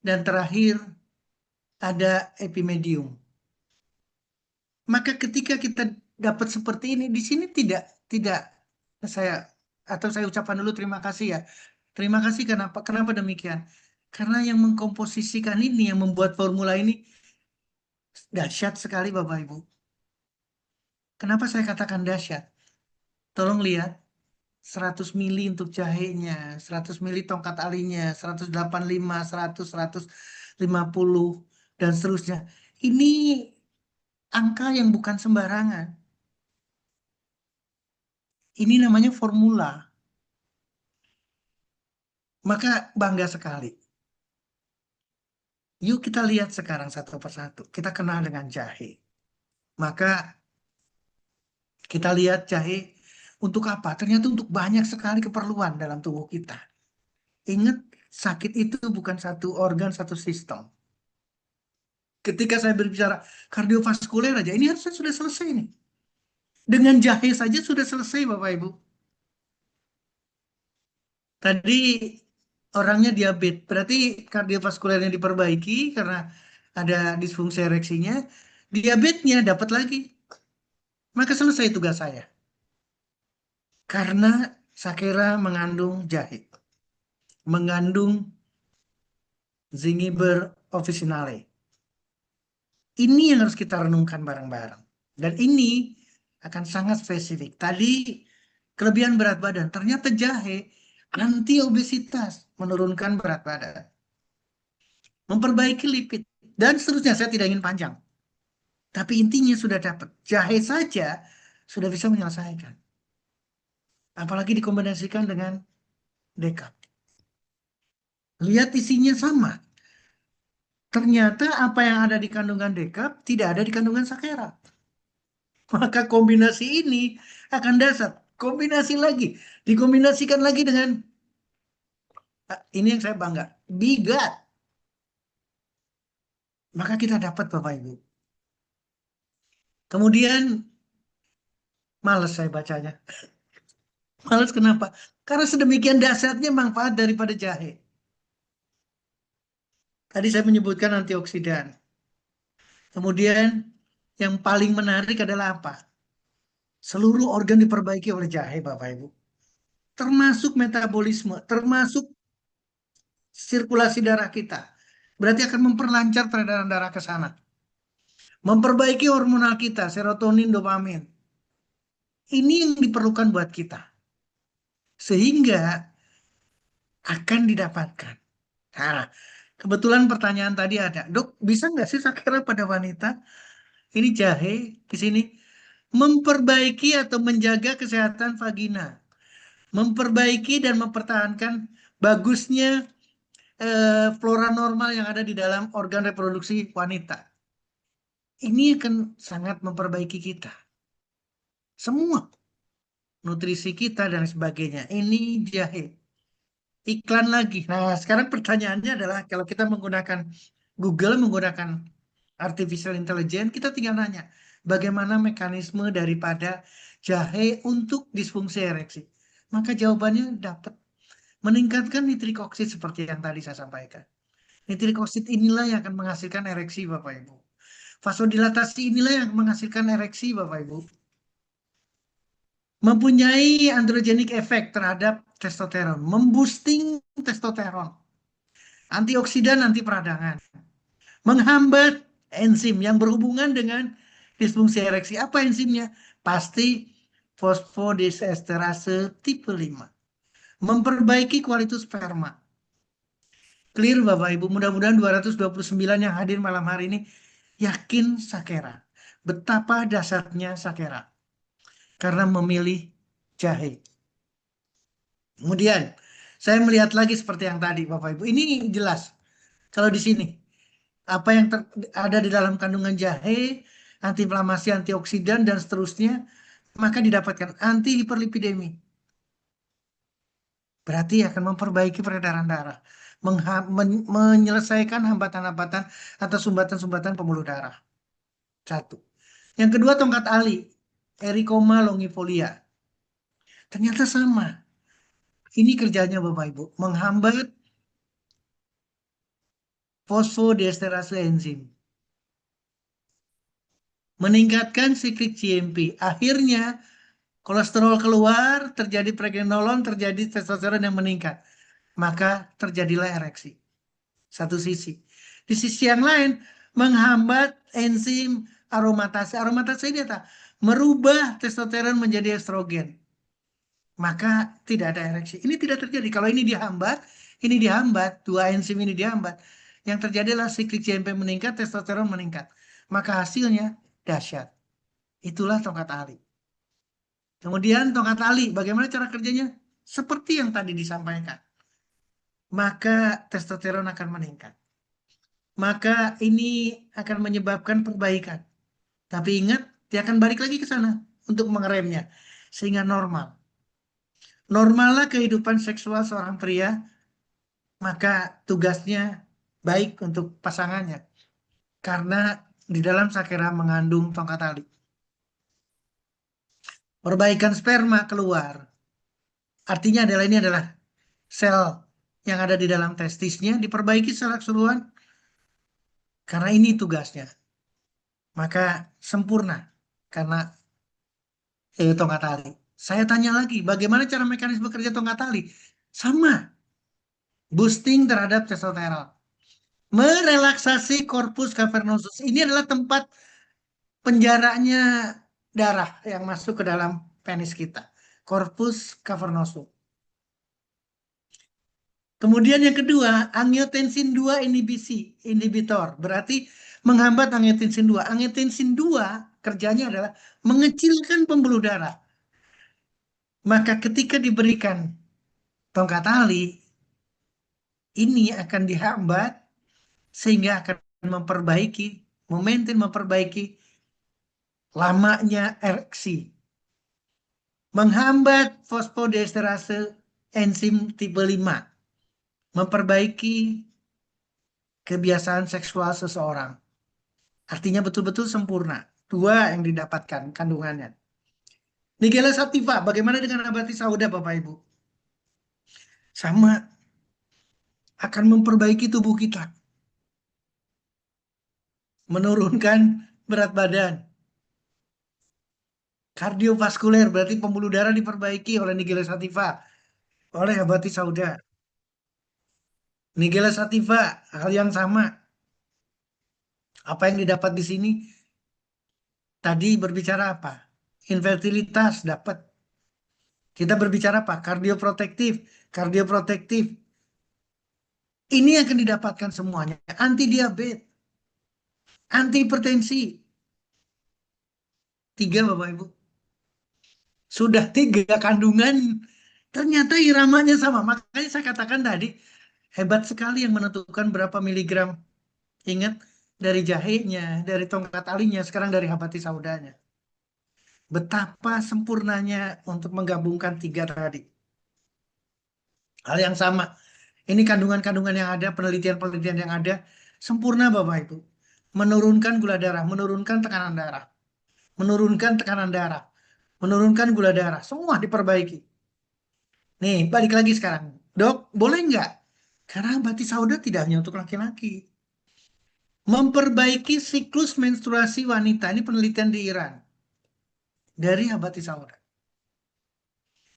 dan terakhir ada epimedium. Maka ketika kita dapat seperti ini, di sini tidak saya saya ucapkan dulu terima kasih ya. Terima kasih kenapa? Kenapa demikian? Karena yang mengkomposisikan ini, yang membuat formula ini dahsyat sekali Bapak Ibu. Kenapa saya katakan dahsyat? Tolong lihat 100 mili untuk jahenya, 100 mili tongkat alinya, 185, 100, 150 dan seterusnya. Ini angka yang bukan sembarangan. Ini namanya formula. Maka bangga sekali. Yuk kita lihat sekarang satu persatu. Kita kenal dengan jahe. Maka kita lihat jahe untuk apa? Ternyata untuk banyak sekali keperluan dalam tubuh kita. Ingat, sakit itu bukan satu organ, satu sistem. Ketika saya berbicara kardiovaskuler aja, ini harusnya sudah selesai nih. Dengan jahe saja sudah selesai, Bapak Ibu. Tadi orangnya diabetes, berarti kardiovaskulernya diperbaiki karena ada disfungsi ereksinya. Diabetesnya dapat lagi. Maka selesai tugas saya. Karena Sakera mengandung jahe. Mengandung Zingiber officinale. Ini yang harus kita renungkan bareng-bareng. Dan ini akan sangat spesifik. Tadi kelebihan berat badan. Ternyata jahe anti obesitas, menurunkan berat badan. Memperbaiki lipid. Dan seterusnya, saya tidak ingin panjang. Tapi intinya sudah dapat. Jahe saja sudah bisa menyelesaikan. Apalagi dikombinasikan dengan dekap. Lihat isinya sama. Ternyata apa yang ada di kandungan dekap tidak ada di kandungan sakera. Maka kombinasi ini akan dasar. Kombinasi lagi. Dikombinasikan lagi dengan, ini yang saya bangga, bigat. Maka kita dapat Bapak Ibu. Kemudian males saya bacanya. Males kenapa? Karena sedemikian dahsyatnya manfaat daripada jahe. Tadi saya menyebutkan antioksidan. Kemudian yang paling menarik adalah apa? Seluruh organ diperbaiki oleh jahe Bapak Ibu. Termasuk metabolisme, termasuk sirkulasi darah kita. Berarti akan memperlancar peredaran darah ke sana. Memperbaiki hormonal kita, serotonin, dopamin. Ini yang diperlukan buat kita. Sehingga akan didapatkan. Nah, kebetulan pertanyaan tadi ada, dok, bisa nggak sih sakera pada wanita? Ini jahe di sini. Memperbaiki atau menjaga kesehatan vagina. Memperbaiki dan mempertahankan bagusnya flora normal yang ada di dalam organ reproduksi wanita. Ini akan sangat memperbaiki kita. Semua. Nutrisi kita dan sebagainya. Ini jahe. Iklan lagi. Nah, sekarang pertanyaannya adalah kalau kita menggunakan Google, menggunakan artificial intelligence, kita tinggal nanya bagaimana mekanisme daripada jahe untuk disfungsi ereksi. Maka jawabannya dapat meningkatkan nitrik oksid seperti yang tadi saya sampaikan. Nitrik oksid inilah yang akan menghasilkan ereksi Bapak Ibu. Vasodilatasi inilah yang menghasilkan ereksi Bapak Ibu. Mempunyai androgenik efek terhadap testosteron, memboosting testosteron, antioksidan, anti peradangan, menghambat enzim yang berhubungan dengan disfungsi ereksi. Apa enzimnya? Pasti fosfodiesterase tipe 5. Memperbaiki kualitas sperma. Clear Bapak Ibu, mudah-mudahan 229 yang hadir malam hari ini yakin sakera. Betapa dasarnya sakera. Karena memilih jahe. Kemudian saya melihat lagi seperti yang tadi Bapak Ibu. Ini jelas. Kalau di sini apa yang ada di dalam kandungan jahe, antiinflamasi, antioksidan dan seterusnya, maka didapatkan anti hiperlipidemi. Berarti akan memperbaiki peredaran darah, menyelesaikan hambatan-hambatan atau sumbatan-sumbatan pembuluh darah. Satu. Yang kedua tongkat ali, Ericoma longifolia. Ternyata sama. Ini kerjanya Bapak Ibu, menghambat fosfodiesterase enzim. Meningkatkan siklik GMP. Akhirnya kolesterol keluar, terjadi pregnenolon, terjadi testosteron yang meningkat. Maka terjadilah ereksi. Satu sisi. Di sisi yang lain, menghambat enzim aromatase. Aromatase ini apa? Merubah testosteron menjadi estrogen. Maka tidak ada ereksi. Ini tidak terjadi. Kalau ini dihambat, dua enzim ini dihambat. Yang terjadi adalah siklik GMP meningkat, testosteron meningkat. maka hasilnya dahsyat. Itulah tongkat tali. Kemudian tongkat tali, bagaimana cara kerjanya? Seperti yang tadi disampaikan. Maka testosteron akan meningkat. Maka ini akan menyebabkan perbaikan. Tapi ingat, dia akan balik lagi ke sana untuk mengeremnya. Sehingga normal. Normallah kehidupan seksual seorang pria, maka tugasnya baik untuk pasangannya. Karena di dalam sakera mengandung tongkat tali. Perbaikan sperma keluar. Artinya adalah ini adalah sel yang ada di dalam testisnya diperbaiki secara keseluruhan. Karena ini tugasnya. Maka sempurna. Karena tongkat tali. Saya tanya lagi, bagaimana cara mekanisme kerja tongkat tali? Sama. Boosting terhadap testosteron. Merelaksasi corpus cavernosus. Ini adalah tempat penjaranya darah yang masuk ke dalam penis kita. Corpus cavernosum. Kemudian yang kedua, angiotensin 2 inhibitor. Berarti menghambat angiotensin 2. Angiotensin 2 kerjanya adalah mengecilkan pembuluh darah. Maka ketika diberikan tongkat tali, ini akan dihambat sehingga akan memperbaiki lamanya ereksi. Menghambat fosfodiesterase enzim tipe 5. Memperbaiki kebiasaan seksual seseorang. Artinya betul-betul sempurna. 2 yang didapatkan kandungannya. Nigella sativa, bagaimana dengan nabati sauda Bapak Ibu? Sama, akan memperbaiki tubuh kita. Menurunkan berat badan. Kardiovaskuler, berarti pembuluh darah diperbaiki oleh Nigella sativa. Oleh nabati sauda. Nigella sativa, hal yang sama. Apa yang didapat di sini? Tadi berbicara apa? Infertilitas dapat. Kita berbicara apa? Kardioprotektif. Kardioprotektif. Ini akan didapatkan semuanya. Anti diabetes, anti hipertensi. 3 Bapak Ibu. Sudah 3 kandungan. Ternyata iramanya sama. Makanya saya katakan tadi, hebat sekali yang menentukan berapa miligram. Ingat, dari jahenya, dari tongkat talinya, sekarang dari habati saudanya. Betapa sempurnanya untuk menggabungkan 3 tadi. Hal yang sama. Ini kandungan-kandungan yang ada, penelitian-penelitian yang ada, sempurna Bapak Ibu. Menurunkan gula darah, menurunkan tekanan darah. Menurunkan tekanan darah. Menurunkan gula darah. Semua diperbaiki. Nih, balik lagi sekarang. Dok, boleh nggak? Karena habati sauda tidak hanya untuk laki-laki. Memperbaiki siklus menstruasi wanita. Ini penelitian di Iran. Dari habati sauda.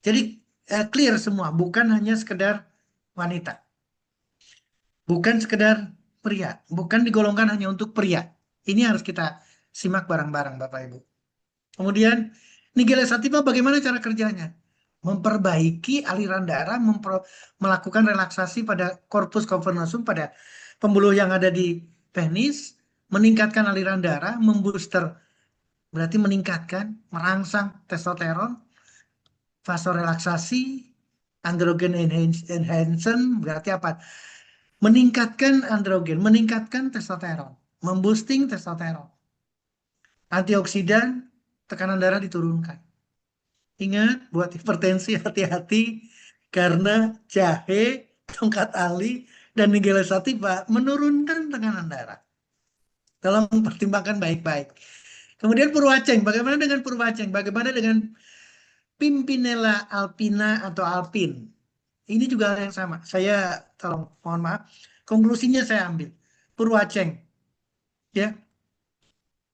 Jadi clear semua. Bukan hanya sekedar wanita. Bukan sekedar pria. Bukan digolongkan hanya untuk pria. Ini harus kita simak bareng-bareng Bapak Ibu. Kemudian Nigella sativa bagaimana cara kerjanya? Memperbaiki aliran darah, melakukan relaksasi pada corpus cavernosum, pada pembuluh yang ada di penis, meningkatkan aliran darah, membooster, berarti meningkatkan, merangsang testosteron, vasorelaksasi, androgen enhancement, berarti apa? Meningkatkan androgen, meningkatkan testosteron, memboosting testosteron. Antioksidan, tekanan darah diturunkan. Ingat, buat hipertensi hati-hati karena jahe, tongkat ali, dan nigella sativa menurunkan tekanan darah. Tolong pertimbangkan baik-baik. Kemudian purwaceng, bagaimana dengan purwaceng? Bagaimana dengan Pimpinella alpina atau alpin? Ini juga hal yang sama. Saya tolong, mohon maaf. Konklusinya saya ambil. Purwaceng, ya,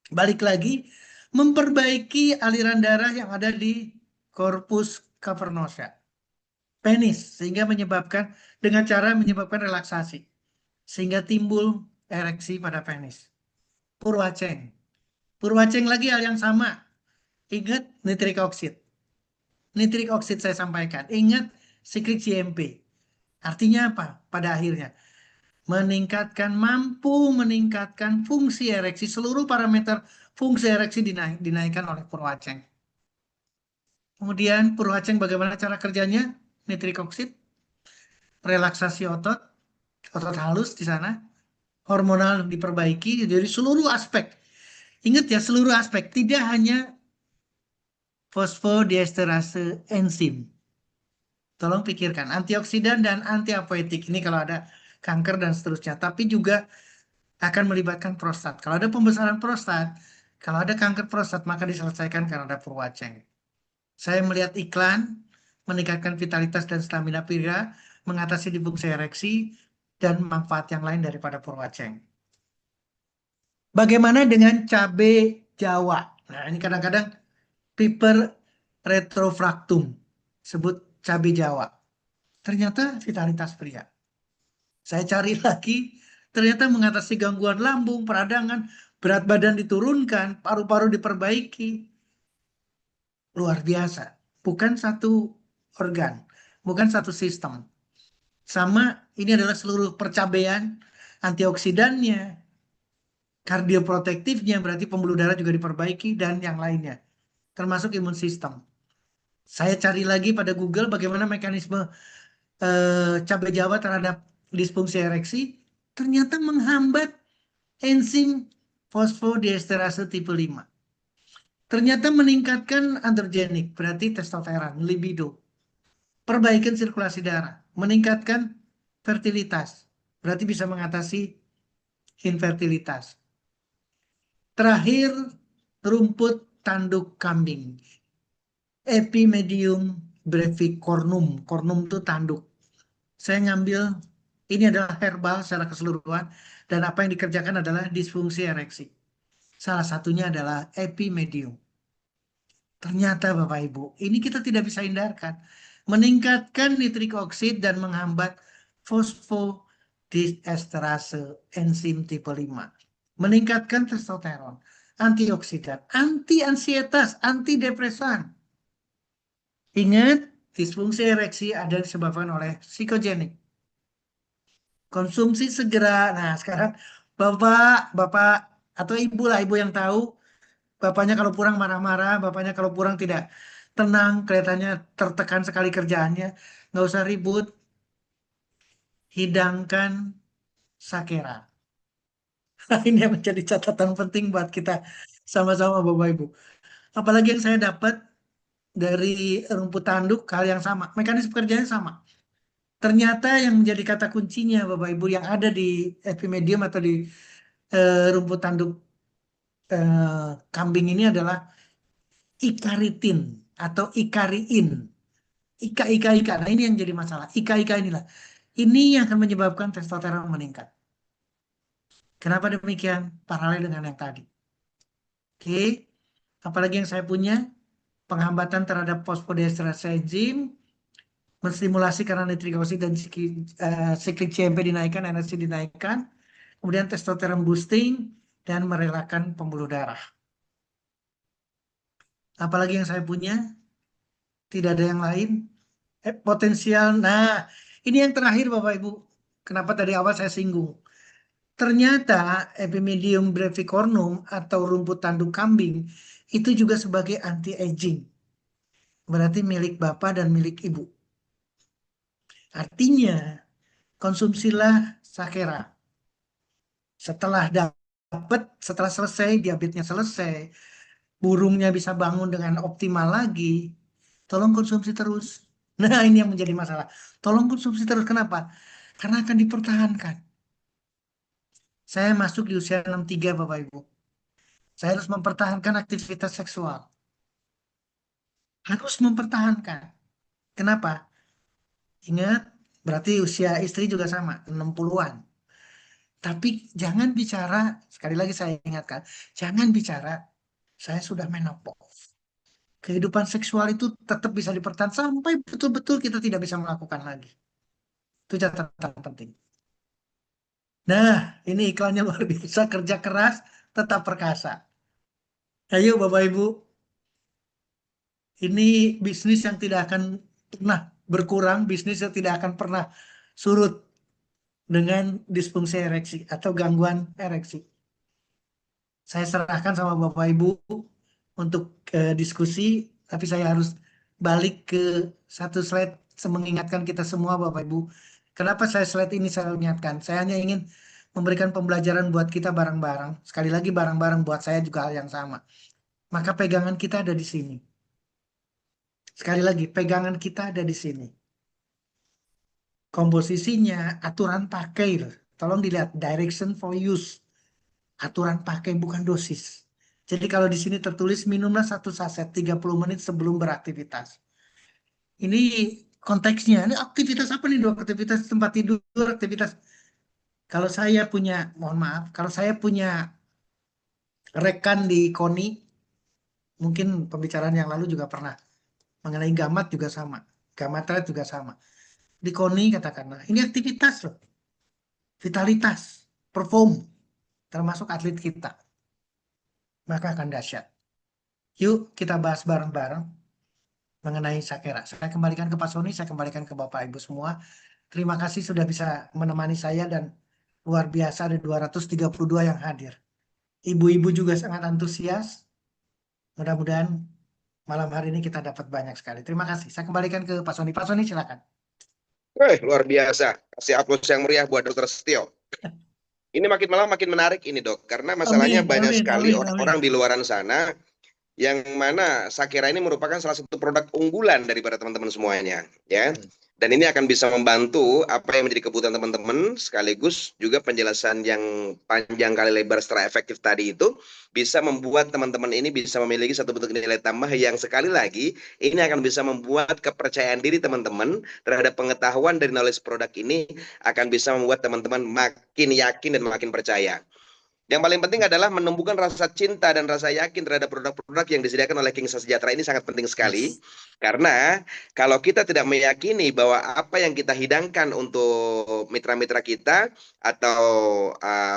balik lagi, memperbaiki aliran darah yang ada di corpus cavernosa, penis, sehingga menyebabkan relaksasi, sehingga timbul ereksi pada penis. Purwaceng. Purwaceng lagi hal yang sama. Ingat nitric oxide. Nitric oxide saya sampaikan. Ingat siklik GMP. Artinya apa pada akhirnya? mampu meningkatkan fungsi ereksi. Seluruh parameter fungsi ereksi dinaikkan oleh Purwaceng. Kemudian Purwaceng bagaimana cara kerjanya? Nitrik oksid, relaksasi otot, otot halus di sana, hormonal diperbaiki, dari seluruh aspek. Ingat ya, seluruh aspek, tidak hanya fosfodiesterase enzim. Tolong pikirkan, antioksidan dan antiapoetik ini kalau ada kanker dan seterusnya, tapi juga akan melibatkan prostat. Kalau ada pembesaran prostat, kalau ada kanker prostat, maka diselesaikan karena ada Purwaceng. Saya melihat iklan, meningkatkan vitalitas dan stamina pria, mengatasi disfungsi ereksi, dan manfaat yang lain daripada Purwaceng. Bagaimana dengan cabai Jawa? Nah, ini kadang-kadang Piper retrofractum, sebut cabai Jawa. Ternyata vitalitas pria. Saya cari lagi, ternyata mengatasi gangguan lambung, peradangan, berat badan diturunkan, paru-paru diperbaiki. Luar biasa. Bukan satu organ, bukan satu sistem. Sama, ini adalah seluruh percabaian, antioksidannya, kardioprotektifnya, berarti pembuluh darah juga diperbaiki, dan yang lainnya. Termasuk imun sistem. Saya cari lagi pada Google bagaimana mekanisme cabai Jawa terhadap disfungsi ereksi. Ternyata menghambat enzim fosfodiesterase tipe 5. Ternyata meningkatkan androgenik, berarti testosteron, libido. Perbaikan sirkulasi darah, meningkatkan fertilitas, berarti bisa mengatasi infertilitas. Terakhir, rumput tanduk kambing. Epimedium brevicornum. Cornum itu tanduk. Saya ngambil, ini adalah herbal secara keseluruhan, dan apa yang dikerjakan adalah disfungsi ereksi. Salah satunya adalah epimedium. Ternyata Bapak Ibu, ini kita tidak bisa hindarkan. Meningkatkan nitrik oksid dan menghambat fosfodiesterase enzim tipe 5. Meningkatkan testosteron, antioksidan, anti-ansietas, antidepresan. Ingat, disfungsi ereksi ada disebabkan oleh psikogenik. Konsumsi segera. Nah, sekarang Bapak atau Ibu lah, Ibu yang tahu, bapaknya kalau pulang marah-marah, bapaknya kalau pulang tidak tenang, kelihatannya tertekan sekali kerjaannya, nggak usah ribut, hidangkan sakera. Ini yang menjadi catatan penting buat kita sama-sama Bapak Ibu. Apalagi yang saya dapat dari rumput tanduk, hal yang sama, mekanisme kerjanya sama. Ternyata yang menjadi kata kuncinya Bapak Ibu yang ada di epimedium atau di rumput tanduk kambing ini adalah ikaritin atau ikariin. Ika. Nah ini yang jadi masalah. Ika inilah. Ini yang akan menyebabkan testosteron meningkat. Kenapa demikian? Paralel dengan yang tadi. Oke. Apalagi yang saya punya? Penghambatan terhadap fosfodiesterase enzim, menstimulasi karena nitrik oksid dan siklik CMP dinaikkan, energi dinaikkan, kemudian testosteron boosting, dan merelakan pembuluh darah. Apalagi yang saya punya? Tidak ada yang lain. Potensial. Nah, ini yang terakhir Bapak Ibu. Kenapa tadi awal saya singgung? Ternyata Epimedium brevicornum atau rumput tanduk kambing itu juga sebagai anti-aging. Berarti milik Bapak dan milik Ibu. Artinya, konsumsilah sakera. Setelah selesai, diabetesnya selesai, burungnya bisa bangun dengan optimal lagi, tolong konsumsi terus. Nah, ini yang menjadi masalah. Tolong konsumsi terus. Kenapa? Karena akan dipertahankan. Saya masuk di usia 63, Bapak Ibu. Saya harus mempertahankan aktivitas seksual. Harus mempertahankan. Kenapa? Ingat, berarti usia istri juga sama, 60-an. Tapi jangan bicara, sekali lagi saya ingatkan, jangan bicara, saya sudah menopause. Kehidupan seksual itu tetap bisa dipertahankan sampai betul-betul kita tidak bisa melakukan lagi. Itu catatan penting. Nah, ini iklannya luar biasa, kerja keras, tetap perkasa. Ayo Bapak Ibu, ini bisnis yang tidak akan pernah berkurang, bisnis yang tidak akan pernah surut. dengan disfungsi ereksi atau gangguan ereksi. Saya serahkan sama Bapak Ibu untuk diskusi, tapi saya harus balik ke satu slide mengingatkan kita semua Bapak Ibu. Kenapa slide ini saya ingatkan? Saya hanya ingin memberikan pembelajaran buat kita bareng-bareng. Sekali lagi bareng-bareng buat saya juga hal yang sama. Maka pegangan kita ada di sini. Sekali lagi, pegangan kita ada di sini. Komposisinya, aturan pakai. Tolong dilihat, direction for use. Aturan pakai bukan dosis. Jadi kalau di sini tertulis minumlah 1 saset 30 menit sebelum beraktivitas. Ini konteksnya, ini aktivitas apa nih dok? Aktivitas tempat tidur, aktivitas. Kalau saya punya, mohon maaf, kalau saya punya rekan di KONI, mungkin pembicaraan yang lalu juga pernah mengenai gamat juga sama, gamatret juga sama. Di KONI katakanlah, ini aktivitas loh, vitalitas, perform, termasuk atlet kita, maka akan dahsyat. Yuk kita bahas bareng-bareng mengenai Sakera. Saya kembalikan ke Pak Sony, saya kembalikan ke Bapak Ibu semua. Terima kasih sudah bisa menemani saya dan luar biasa ada 232 yang hadir. Ibu-ibu juga sangat antusias. Mudah-mudahan malam hari ini kita dapat banyak sekali. Terima kasih. Saya kembalikan ke Pak Sony. Pak Sony silakan. Luar biasa. Kasih aplaus yang meriah buat Dokter Setio. Ini makin malam makin menarik ini dok, karena masalahnya Amin, banyak amin, sekali amin, amin. orang-orang di luaran sana yang mana Sakera ini merupakan salah satu produk unggulan daripada teman-teman semuanya, ya. Dan ini akan bisa membantu apa yang menjadi kebutuhan teman-teman, sekaligus juga penjelasan yang panjang kali lebar secara efektif tadi itu bisa membuat teman-teman ini bisa memiliki satu bentuk nilai tambah yang sekali lagi ini akan bisa membuat kepercayaan diri teman-teman terhadap pengetahuan dari knowledge produk ini akan bisa membuat teman-teman makin yakin dan makin percaya. Yang paling penting adalah menumbuhkan rasa cinta dan rasa yakin terhadap produk-produk yang disediakan oleh King Sejahtera ini sangat penting sekali. Karena kalau kita tidak meyakini bahwa apa yang kita hidangkan untuk mitra-mitra kita atau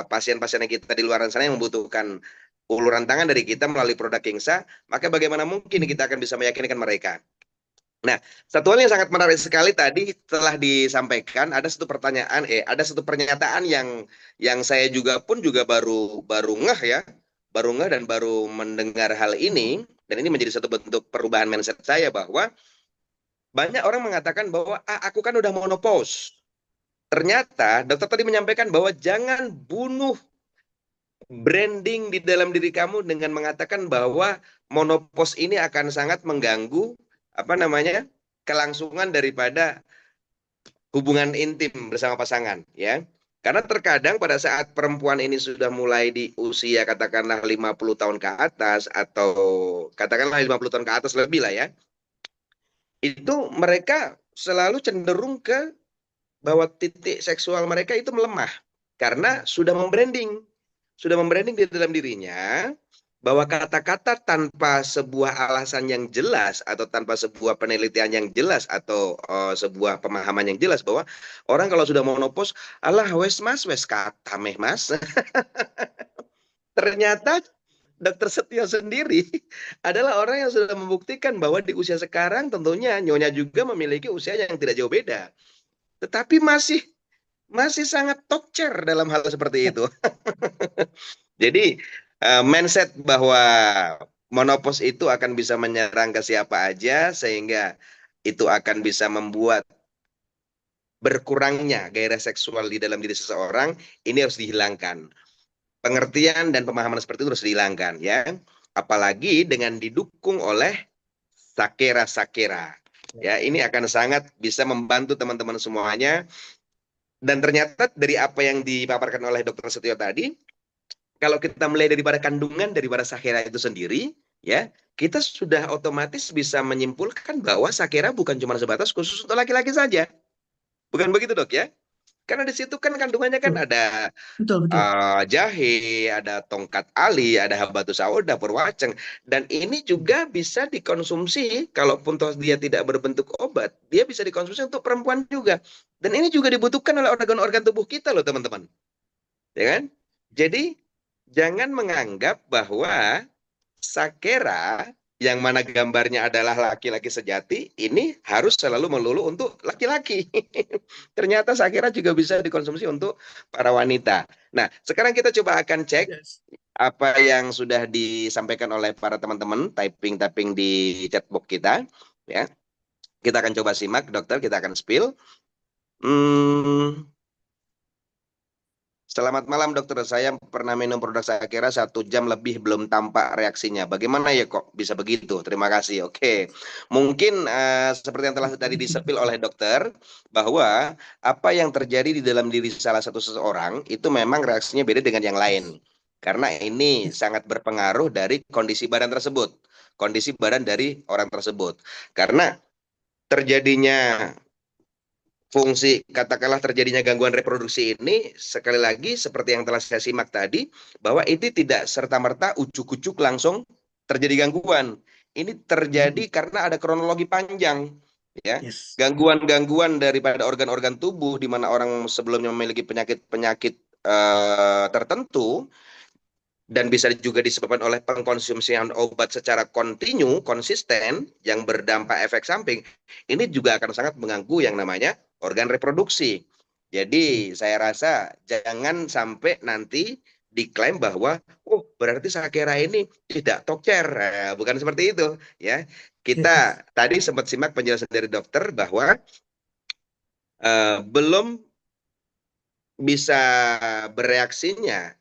pasien-pasien yang kita di luar sana yang membutuhkan uluran tangan dari kita melalui produk Kingsa, maka bagaimana mungkin kita akan bisa meyakinkan mereka? Nah, satu hal yang sangat menarik sekali tadi telah disampaikan, ada satu pertanyaan, ada satu pernyataan yang saya juga pun juga baru ngeh ya, baru ngeh dan baru mendengar hal ini, dan ini menjadi satu bentuk perubahan mindset saya bahwa banyak orang mengatakan bahwa aku kan udah monopause. Ternyata dokter tadi menyampaikan bahwa jangan bunuh branding di dalam diri kamu dengan mengatakan bahwa monopause ini akan sangat mengganggu apa namanya kelangsungan daripada hubungan intim bersama pasangan, ya. Karena terkadang pada saat perempuan ini sudah mulai di usia katakanlah 50 tahun ke atas atau katakanlah 50 tahun ke atas lebih lah ya, itu mereka selalu cenderung ke bahwa titik seksual mereka itu melemah karena sudah membranding di dalam dirinya bahwa kata-kata tanpa sebuah alasan yang jelas atau tanpa sebuah penelitian yang jelas atau sebuah pemahaman yang jelas bahwa orang kalau sudah monopause, alah wes mas, wes kata meh mas. Ternyata Dokter Setio sendiri adalah orang yang sudah membuktikan bahwa di usia sekarang tentunya nyonya juga memiliki usia yang tidak jauh beda. Tetapi masih sangat tokcer dalam hal seperti itu. Jadi mindset bahwa monopause itu akan bisa menyerang ke siapa aja sehingga itu akan bisa membuat berkurangnya gairah seksual di dalam diri seseorang, ini harus dihilangkan. Pengertian dan pemahaman seperti itu harus dihilangkan ya. Apalagi dengan didukung oleh sakera-sakera. Ya, ini akan sangat bisa membantu teman-teman semuanya. Dan ternyata dari apa yang dipaparkan oleh Dokter Setio tadi, kalau kita mulai daripada kandungan daripada sakera itu sendiri, ya, kita sudah otomatis bisa menyimpulkan bahwa sakera bukan cuma sebatas khusus untuk laki-laki saja. Bukan begitu, Dok ya? Karena di situ kan kandungannya kan ada Betul, betul. jahe, ada tongkat ali, ada habatus sauda, purwaceng, dan ini juga bisa dikonsumsi kalaupun toh dia tidak berbentuk obat, dia bisa dikonsumsi untuk perempuan juga. Dan ini juga dibutuhkan oleh organ-organ tubuh kita loh, teman-teman. Ya kan? Jadi jangan menganggap bahwa sakera yang mana gambarnya adalah laki-laki sejati, ini harus selalu melulu untuk laki-laki. Ternyata Shakira juga bisa dikonsumsi untuk para wanita. Nah, sekarang kita coba akan cek Yes. apa yang sudah disampaikan oleh para teman-teman, typing-typing di chatbox kita. Ya, kita akan coba simak, dokter, kita akan spill. Hmm, Selamat malam dokter, saya pernah minum produk Shakira 1 jam lebih belum tampak reaksinya. Bagaimana ya kok bisa begitu? Terima kasih. Oke, mungkin seperti yang telah tadi disepil oleh dokter, bahwa apa yang terjadi di dalam diri salah satu seseorang itu memang reaksinya beda dengan yang lain. Karena ini Yes. sangat berpengaruh dari kondisi badan tersebut, kondisi badan dari orang tersebut. Karena terjadinya fungsi katakanlah terjadinya gangguan reproduksi ini sekali lagi seperti yang telah saya simak tadi bahwa ini tidak serta-merta ujuk-ujuk langsung terjadi gangguan. Ini terjadi karena ada kronologi panjang ya. Yes. Gangguan-gangguan daripada organ-organ tubuh di mana orang sebelumnya memiliki penyakit-penyakit tertentu dan bisa juga disebabkan oleh pengkonsumsian obat secara kontinu, konsisten, yang berdampak efek samping, ini juga akan sangat mengganggu yang namanya organ reproduksi. Jadi saya rasa jangan sampai nanti diklaim bahwa oh berarti Shakira ini tidak toker. Nah, bukan seperti itu ya. Yes. Kita tadi sempat simak penjelasan dari dokter bahwa belum bisa bereaksinya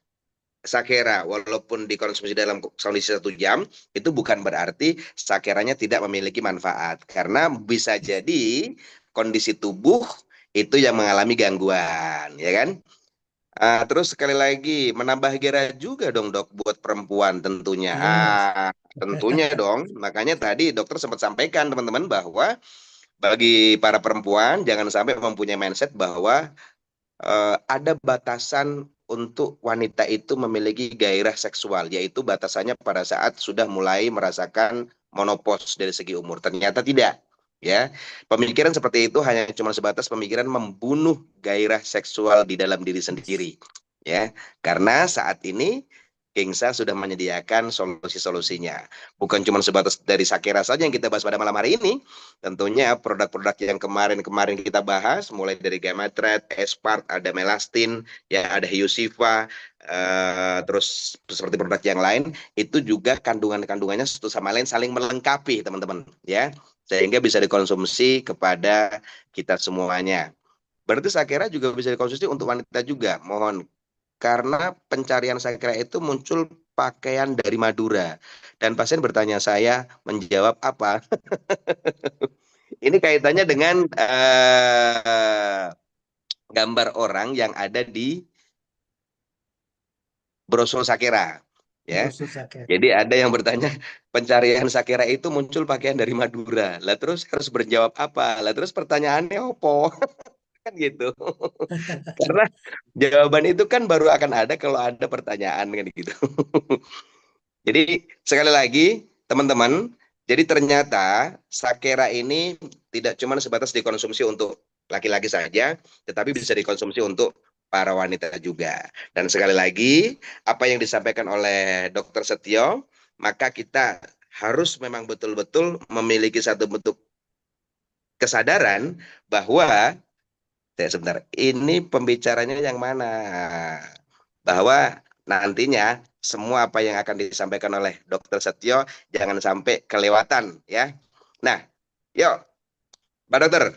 Sakera, walaupun dikonsumsi dalam kondisi 1 jam, itu bukan berarti sakeranya tidak memiliki manfaat. Karena bisa Yes. jadi kondisi tubuh itu yang mengalami gangguan, ya kan? Terus sekali lagi, menambah gairah juga dong dok buat perempuan tentunya. Yes. Tentunya dong. Makanya tadi dokter sempat sampaikan teman-teman bahwa bagi para perempuan jangan sampai mempunyai mindset bahwa ada batasan untuk wanita itu memiliki gairah seksual, yaitu batasannya pada saat sudah mulai merasakan menopause dari segi umur. Ternyata tidak, ya. Pemikiran seperti itu hanya cuma sebatas pemikiran membunuh gairah seksual di dalam diri Yes. sendiri, ya. Karena saat ini Kingsa sudah menyediakan solusi-solusinya. Bukan cuma sebatas dari Sakira saja yang kita bahas pada malam hari ini, tentunya produk-produk yang kemarin-kemarin kita bahas, mulai dari Gamatret, Espart, ada Melastin, ya ada Hiusifa, terus seperti produk yang lain, itu juga kandungan-kandungannya satu sama lain saling melengkapi, teman-teman, ya, sehingga bisa dikonsumsi kepada kita semuanya. Berarti saya kira juga bisa dikonsumsi untuk wanita juga. Mohon, karena pencarian saya kira itu muncul pakaian dari Madura. Dan pasien bertanya saya menjawab apa? Ini kaitannya dengan gambar orang yang ada di brosur Sakira, ya. Brosur Sakera. Jadi ada yang bertanya pencarian Sakira itu muncul pakaian dari Madura. Lah terus harus berjawab apa? Lah terus pertanyaannya opo? Kan gitu. Karena jawaban itu kan baru akan ada kalau ada pertanyaan kan gitu. Jadi sekali lagi teman-teman, jadi ternyata Sakera ini tidak cuma sebatas dikonsumsi untuk laki-laki saja, tetapi bisa dikonsumsi untuk para wanita juga. Dan sekali lagi, apa yang disampaikan oleh Dokter Setio, maka kita harus memang betul-betul memiliki satu bentuk kesadaran bahwa, sebentar, ini pembicaranya yang mana? Bahwa nantinya semua apa yang akan disampaikan oleh Dokter Setio jangan sampai kelewatan ya. Nah, yuk Pak Dokter,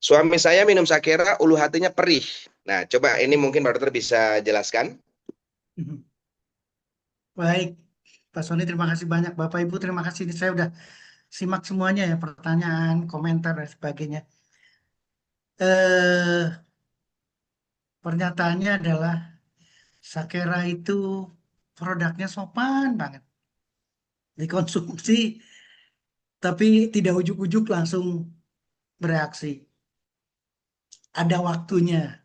suami saya minum Sakera, ulu hatinya perih. Nah, coba ini mungkin Pak Dokter bisa jelaskan. Baik, Pak Sony, terima kasih banyak. Bapak Ibu, terima kasih. Ini saya udah simak semuanya ya, pertanyaan, komentar, dan sebagainya. Eh, Pernyataannya adalah Sakera itu produknya sopan banget. Dikonsumsi, tapi tidak ujuk-ujuk langsung bereaksi. Ada waktunya.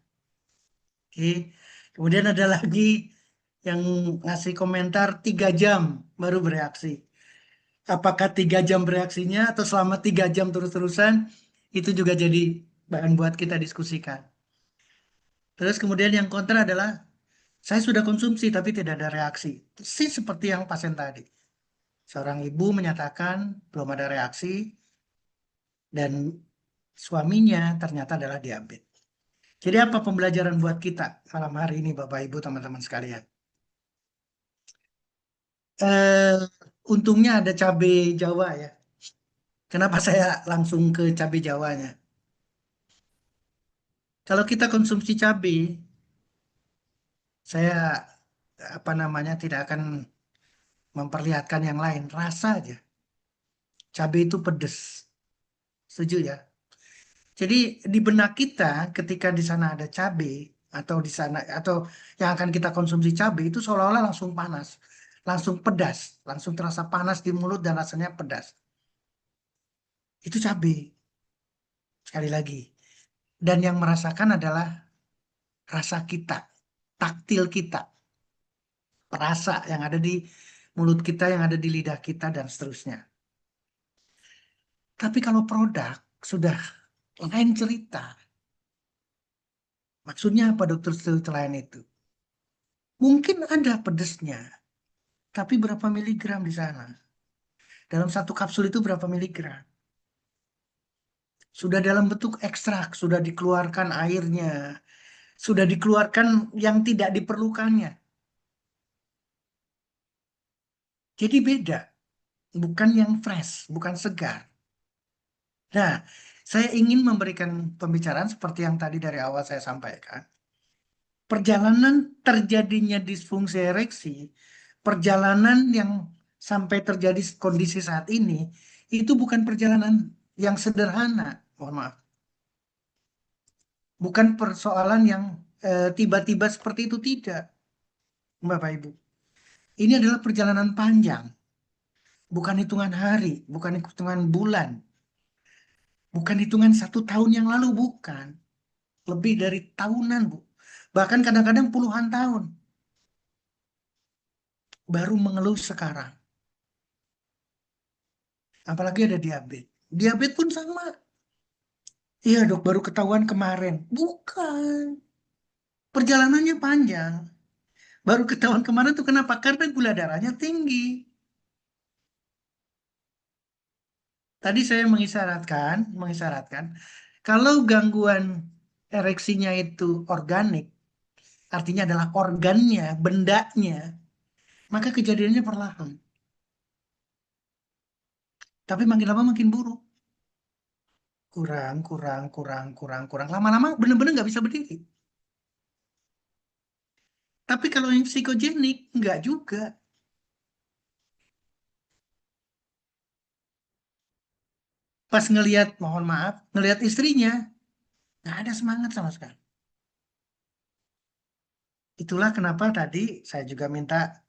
Oke. Kemudian ada lagi yang ngasih komentar 3 jam baru bereaksi. Apakah 3 jam bereaksinya atau selama 3 jam terus-terusan, itu juga jadi bahan buat kita diskusikan. Terus kemudian yang kontra adalah saya sudah konsumsi tapi tidak ada reaksi. Persis seperti yang pasien tadi. Seorang ibu menyatakan belum ada reaksi dan suaminya ternyata adalah diabetes. Jadi apa pembelajaran buat kita malam hari ini Bapak Ibu teman-teman sekalian? Eh, Untungnya ada cabai Jawa ya. Kenapa saya langsung ke cabai Jawanya? Kalau kita konsumsi cabai, saya apa namanya tidak akan memperlihatkan yang lain, rasa aja. Cabai itu pedes, setuju ya? Jadi di benak kita ketika di sana ada cabai atau di sana atau yang akan kita konsumsi cabai itu seolah-olah langsung panas, langsung pedas, langsung terasa panas di mulut dan rasanya pedas. Itu cabai sekali lagi. Dan yang merasakan adalah rasa kita, taktil kita, perasa yang ada di mulut kita, yang ada di lidah kita dan seterusnya. Tapi kalau produk sudah lain cerita. Maksudnya apa dokter selain itu? Mungkin ada pedesnya, tapi berapa miligram di sana? Dalam satu kapsul itu berapa miligram? Sudah dalam bentuk ekstrak, sudah dikeluarkan airnya, sudah dikeluarkan yang tidak diperlukannya. Jadi beda, bukan yang fresh, bukan segar. Nah, saya ingin memberikan pembicaraan seperti yang tadi dari awal saya sampaikan. Perjalanan terjadinya disfungsi ereksi, perjalanan yang sampai terjadi kondisi saat ini, itu bukan perjalanan yang sederhana, mohon maaf. Bukan persoalan yang tiba-tiba seperti itu, tidak, Bapak Ibu. Ini adalah perjalanan panjang, bukan hitungan hari, bukan hitungan bulan, bukan hitungan 1 tahun yang lalu, bukan. Lebih dari tahunan, Bu. Bahkan kadang-kadang puluhan tahun. Baru mengeluh sekarang. Apalagi ada diabetes. Diabetes pun sama. Iya dok, baru ketahuan kemarin. Bukan. Perjalanannya panjang. Baru ketahuan kemarin tuh kenapa? Karena gula darahnya tinggi. Tadi saya mengisyaratkan, kalau gangguan ereksinya itu organik, artinya adalah organnya, bendanya, maka kejadiannya perlahan. Tapi makin lama makin buruk. Kurang. Lama-lama benar-benar nggak bisa berdiri. Tapi kalau yang psikogenik, nggak juga. Pas ngelihat, mohon maaf, ngelihat istrinya, nggak ada semangat sama sekali. Itulah kenapa tadi saya juga minta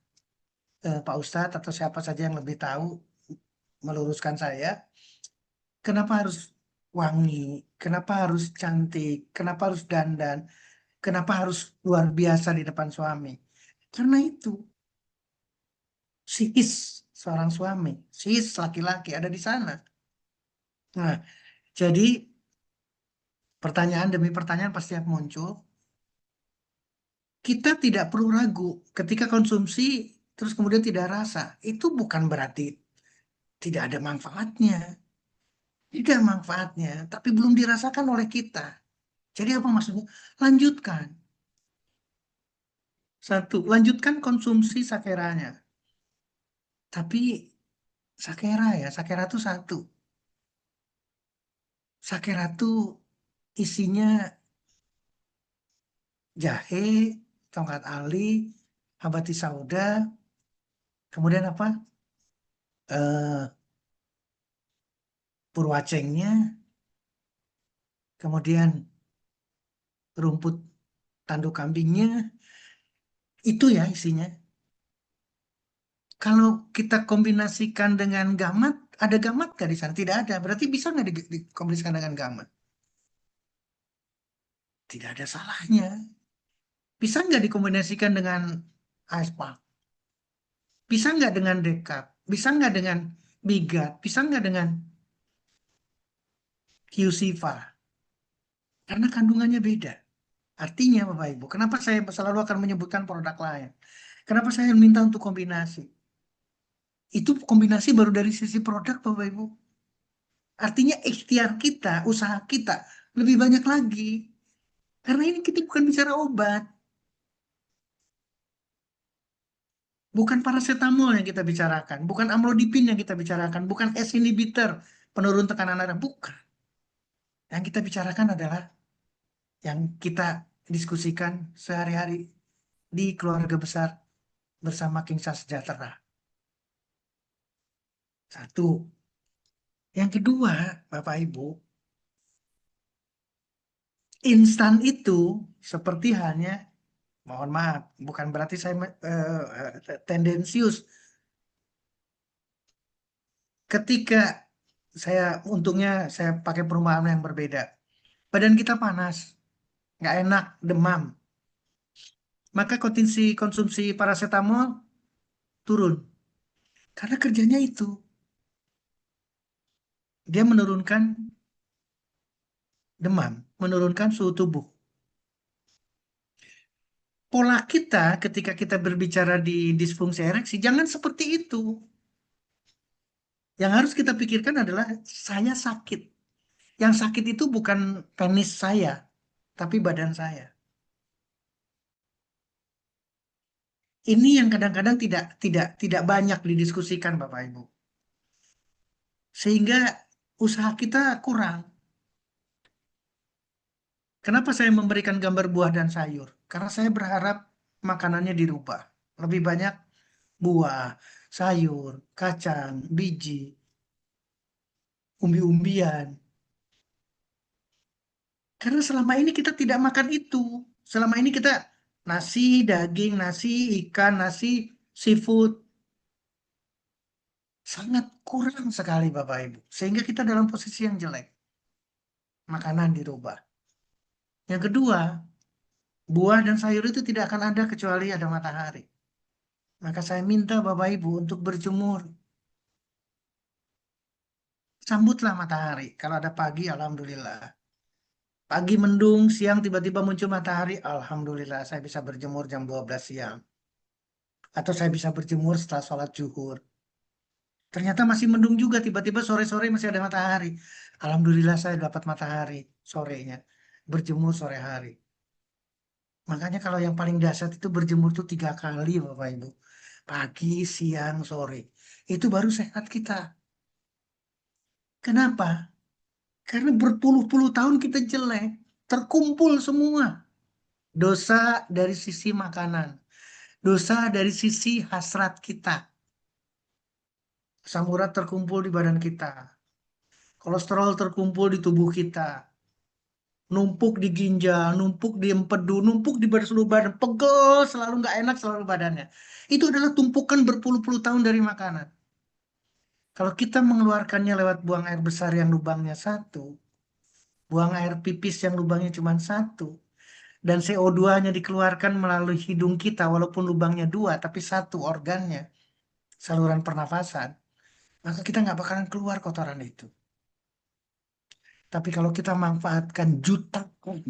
Pak Ustadz atau siapa saja yang lebih tahu meluruskan saya, kenapa harus wangi, kenapa harus cantik, kenapa harus dandan, kenapa harus luar biasa di depan suami. Karena itu, sis seorang suami, sis laki-laki ada di sana. Nah, jadi pertanyaan demi pertanyaan pasti akan muncul. Kita tidak perlu ragu ketika konsumsi terus kemudian tidak rasa. Itu bukan berarti tidak ada manfaatnya. Tidak manfaatnya, tapi belum dirasakan oleh kita. Jadi apa maksudnya? Lanjutkan. Satu, lanjutkan konsumsi sakeranya. Tapi sakera ya, sakera itu satu. Sakera itu isinya jahe, tongkat ali, habati sauda, kemudian apa? Eh, Purwacengnya, kemudian rumput tanduk kambingnya, itu ya isinya. Kalau kita kombinasikan dengan gamat, ada gamat nggak di sana? Tidak ada. Berarti bisa nggak dikombinasikan dengan gamat? Tidak ada salahnya. Bisa nggak dikombinasikan dengan aespa? Bisa nggak dengan dekap? Bisa nggak dengan bigat? Bisa nggak dengan QCIFA? Karena kandungannya beda. Artinya Bapak Ibu, kenapa saya selalu akan menyebutkan produk lain? Kenapa saya minta untuk kombinasi? Itu kombinasi baru dari sisi produk, Bapak Ibu. Artinya ikhtiar kita, usaha kita lebih banyak lagi. Karena ini kita bukan bicara obat. Bukan paracetamol yang kita bicarakan. Bukan amlodipin yang kita bicarakan. Bukan S inhibitor, penurun tekanan darah. Bukan. Yang kita bicarakan adalah yang kita diskusikan sehari-hari di keluarga besar bersama Kingsa Sejahtera. Satu. Yang kedua, Bapak Ibu, instan itu seperti halnya, mohon maaf, bukan berarti saya tendensius. Ketika untungnya saya pakai perumpamaan yang berbeda. Badan kita panas, nggak enak, demam. Maka konsumsi paracetamol turun. Karena kerjanya itu. Dia menurunkan demam, menurunkan suhu tubuh. Pola kita ketika kita berbicara di disfungsi ereksi, jangan seperti itu. Yang harus kita pikirkan adalah saya sakit. Yang sakit itu bukan penis saya, tapi badan saya. Ini yang kadang-kadang tidak banyak didiskusikan, Bapak Ibu. Sehingga usaha kita kurang. Kenapa saya memberikan gambar buah dan sayur? Karena saya berharap makanannya dirubah. Lebih banyak buah, sayur, kacang, biji, umbi-umbian. Karena selama ini kita tidak makan itu. Selama ini kita nasi, daging, nasi, ikan, nasi, seafood. Sangat kurang sekali Bapak Ibu. Sehingga kita dalam posisi yang jelek. Makanan dirubah. Yang kedua, buah dan sayur itu tidak akan ada kecuali ada matahari. Maka saya minta Bapak Ibu untuk berjemur. Sambutlah matahari. Kalau ada pagi, Alhamdulillah. Pagi mendung, siang tiba-tiba muncul matahari. Alhamdulillah saya bisa berjemur jam 12 siang. Atau saya bisa berjemur setelah sholat zuhur. Ternyata masih mendung juga, tiba-tiba sore-sore masih ada matahari. Alhamdulillah saya dapat matahari sorenya. Berjemur sore hari. Makanya kalau yang paling dasar itu berjemur tuh 3 kali Bapak Ibu. Pagi, siang, sore. Itu baru sehat kita. Kenapa? Karena berpuluh-puluh tahun kita jelek. Terkumpul semua. Dosa dari sisi makanan. Dosa dari sisi hasrat kita. Asam urat terkumpul di badan kita. Kolesterol terkumpul di tubuh kita. Numpuk di ginjal, numpuk di empedu, numpuk di badan seluruh badan. Pegel, selalu nggak enak selalu badannya. Itu adalah tumpukan berpuluh-puluh tahun dari makanan. Kalau kita mengeluarkannya lewat buang air besar yang lubangnya satu, buang air pipis yang lubangnya cuma satu, dan CO2-nya dikeluarkan melalui hidung kita walaupun lubangnya dua, tapi satu organnya, saluran pernafasan, maka kita nggak bakalan keluar kotoran itu. Tapi kalau kita manfaatkan jutaan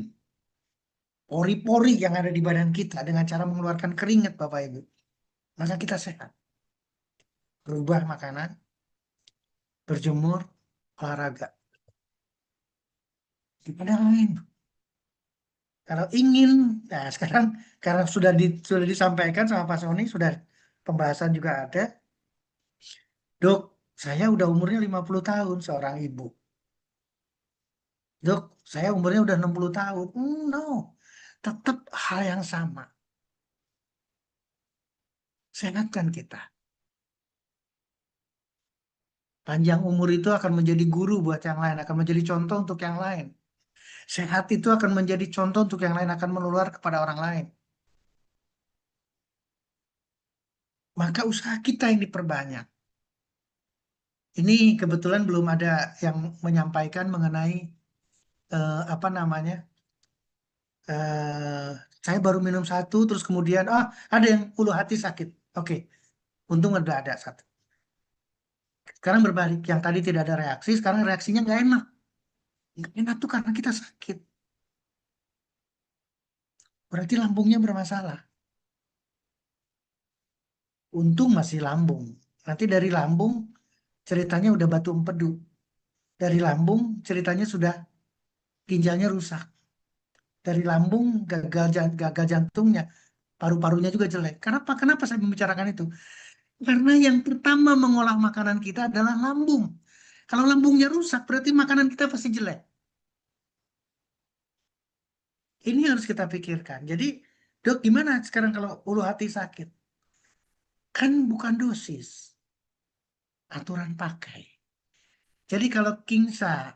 pori-pori yang ada di badan kita dengan cara mengeluarkan keringat, Bapak Ibu, maka kita sehat. Berubah makanan, berjemur, olahraga. Daripada lain. Kalau ingin, nah sekarang karena sudah disampaikan sama Pak Sony, sudah pembahasan juga ada. Dok, saya udah umurnya 50 tahun seorang ibu. Dok, saya umurnya udah 60 tahun. No, tetap hal yang sama. Sehatkan kita. Panjang umur itu akan menjadi guru buat yang lain, akan menjadi contoh untuk yang lain. Sehat itu akan menjadi contoh untuk yang lain, akan menular kepada orang lain. Maka usaha kita yang diperbanyak. Ini kebetulan belum ada yang menyampaikan mengenai apa namanya? eh saya baru minum satu, terus kemudian ada yang ulu hati sakit. Oke, untung ada satu. Sekarang berbalik, yang tadi tidak ada reaksi, sekarang reaksinya nggak enak. Nggak enak tuh karena kita sakit. Berarti lambungnya bermasalah. Untung masih lambung. Nanti dari lambung ceritanya udah batu empedu. Dari lambung ceritanya sudah ginjalnya rusak. Dari lambung gagal jantungnya, paru-parunya juga jelek. Kenapa? Kenapa saya membicarakan itu? Karena yang pertama mengolah makanan kita adalah lambung. Kalau lambungnya rusak, berarti makanan kita pasti jelek. Ini harus kita pikirkan. Jadi, dok, gimana sekarang kalau ulu hati sakit? Kan bukan dosis, aturan pakai. Jadi kalau Kingsa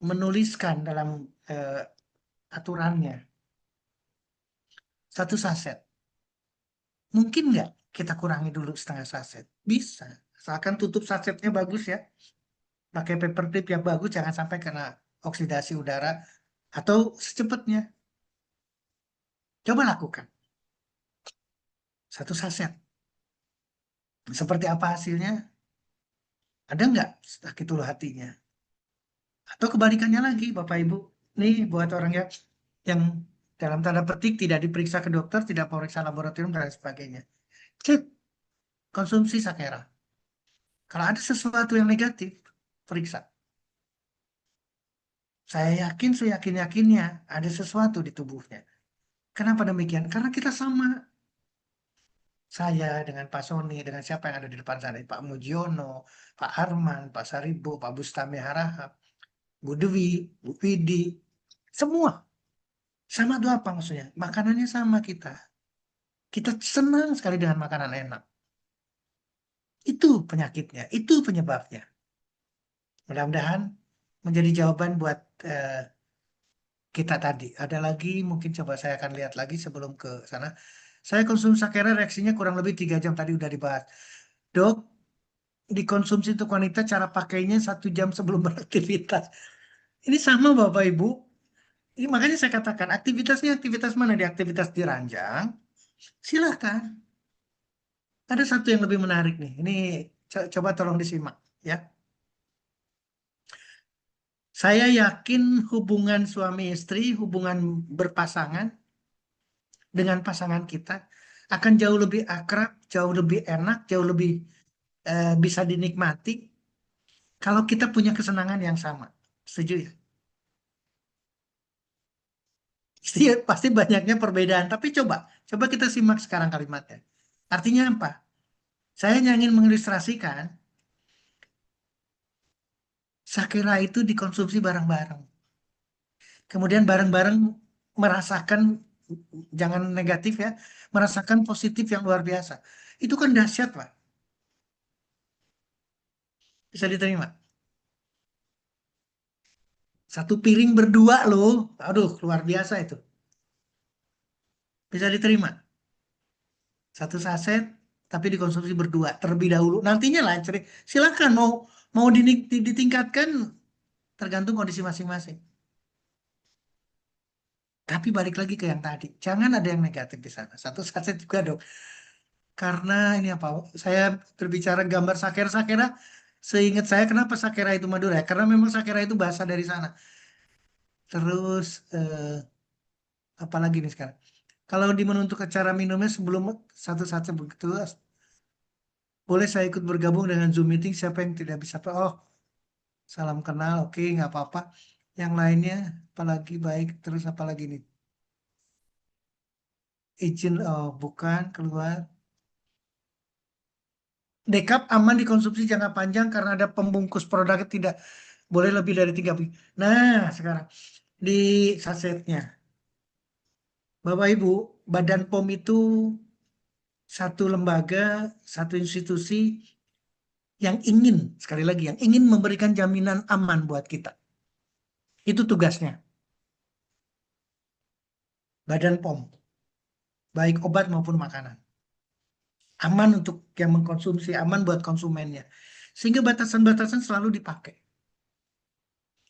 menuliskan dalam eh, aturannya 1 saset, mungkin nggak kita kurangi dulu 1/2 saset? Bisa, asalkan tutup sasetnya bagus ya. Pakai paper tip yang bagus, jangan sampai kena oksidasi udara atau secepatnya. Coba lakukan 1 saset. Seperti apa hasilnya? Ada nggak sakit ulu hatinya? Atau kebalikannya lagi, Bapak Ibu. Nih buat orang yang dalam tanda petik tidak diperiksa ke dokter, tidak periksa laboratorium dan sebagainya. Cek konsumsi sakera. Kalau ada sesuatu yang negatif, periksa. Saya yakin, seyakin-yakinnya ada sesuatu di tubuhnya. Kenapa demikian? Karena kita sama. Saya dengan Pak Sony, dengan siapa yang ada di depan sana, Pak Mujiono, Pak Arman, Pak Saribo, Pak Bustami Harahap, Bu Dewi, Bu Vidi, semua sama tuh apa maksudnya? Makanannya sama kita. Kita senang sekali dengan makanan enak. Itu penyakitnya, itu penyebabnya. Mudah-mudahan menjadi jawaban buat eh, kita tadi. Ada lagi, mungkin coba saya akan lihat lagi sebelum ke sana. Saya konsumsi sakera reaksinya kurang lebih 3 jam tadi udah dibahas. Dok, dikonsumsi untuk wanita cara pakainya 1 jam sebelum beraktivitas. Ini sama Bapak Ibu. Ini makanya saya katakan aktivitasnya aktivitas mana? Di aktivitas diranjang, silahkan. Ada satu yang lebih menarik nih. Ini coba tolong disimak ya. Saya yakin hubungan suami istri, hubungan berpasangan dengan pasangan kita akan jauh lebih akrab, jauh lebih enak, jauh lebih bisa dinikmati kalau kita punya kesenangan yang sama. Setuju ya? Pasti banyaknya perbedaan, tapi coba kita simak sekarang kalimatnya. Artinya apa? Saya hanya ingin mengilustrasikan sakira itu dikonsumsi bareng-bareng. Kemudian bareng-bareng merasakan, jangan negatif ya, merasakan positif yang luar biasa. Itu kan dahsyat, Pak. Bisa diterima. 1 piring berdua loh. Aduh, luar biasa itu. Bisa diterima. 1 saset, tapi dikonsumsi berdua terlebih dahulu. Nantinya lah, silakan mau mau ditingkatkan tergantung kondisi masing-masing. Tapi balik lagi ke yang tadi, jangan ada yang negatif di sana. 1 saset juga dong. Karena ini apa? Saya berbicara gambar sakera-sakera. Seingat saya kenapa sakera itu Madura ya? Karena memang sakera itu bahasa dari sana. Terus apa lagi nih sekarang? Kalau di menentukan cara minumnya sebelum 1 saset begitu, boleh saya ikut bergabung dengan Zoom meeting. Siapa yang tidak bisa? Oh, salam kenal, oke, nggak apa-apa. Yang lainnya, apalagi baik, terus apalagi nih? Izin, oh, bukan, keluar. Dekap aman dikonsumsi jangka panjang karena ada pembungkus produknya tidak boleh lebih dari 3 minggu. Nah, sekarang di sasetnya, Bapak Ibu, Badan POM itu satu lembaga, satu institusi yang ingin, sekali lagi, yang ingin memberikan jaminan aman buat kita. Itu tugasnya, Badan POM, baik obat maupun makanan. Aman untuk yang mengkonsumsi, aman buat konsumennya. Sehingga batasan-batasan selalu dipakai.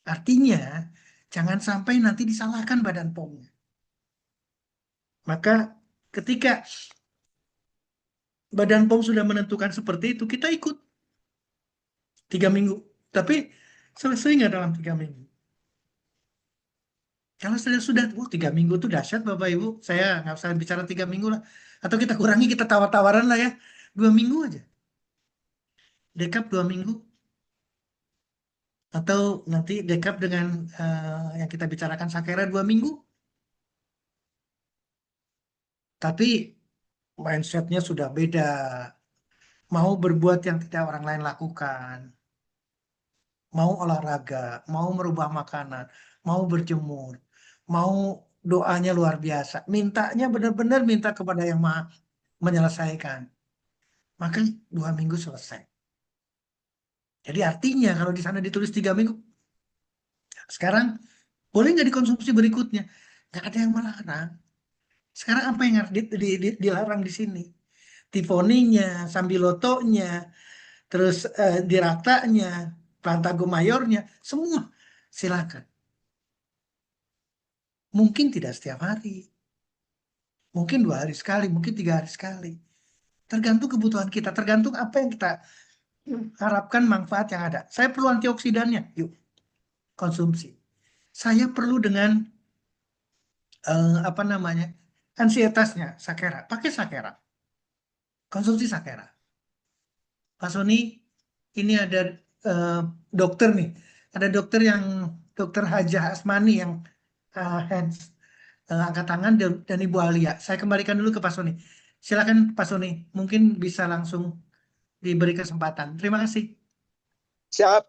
Artinya, jangan sampai nanti disalahkan Badan POM-nya. Maka ketika Badan POM sudah menentukan seperti itu, kita ikut 3 minggu. Tapi selesai nggak dalam 3 minggu? Kalau sudah, 3 minggu itu dahsyat Bapak Ibu. Saya nggak usah bicara 3 minggu lah. Atau kita kurangi, kita tawar-tawaran lah ya. 2 minggu aja. Dekap 2 minggu, atau nanti dekap dengan yang kita bicarakan Sakera 2 minggu. Tapi mindsetnya sudah beda. Mau berbuat yang tidak orang lain lakukan. Mau olahraga, mau merubah makanan, mau berjemur, mau doanya luar biasa. Mintanya benar-benar minta kepada Yang Maha menyelesaikan. Maka 2 minggu selesai. Jadi artinya kalau di sana ditulis 3 minggu, sekarang boleh nggak dikonsumsi berikutnya? Nggak ada yang melarang. Sekarang apa yang harus dilarang di sini? Tifoninya, sambilotonya, terus diraktanya, plantago mayornya, semua silakan. Mungkin tidak setiap hari, mungkin 2 hari sekali, mungkin 3 hari sekali. Tergantung kebutuhan kita, tergantung apa yang kita harapkan manfaat yang ada. Saya perlu antioksidannya, yuk konsumsi. Saya perlu dengan apa namanya ansietasnya, Sakera, pakai Sakera, konsumsi Sakera. Pak Sony, ini ada eh, dokter nih, ada dokter yang dokter Hajah Asmani yang hands angkat tangan dan Ibu Alia. Saya kembalikan dulu ke Pak Sony. Silakan Pak Sony, mungkin bisa langsung diberi kesempatan. Terima kasih. Siap.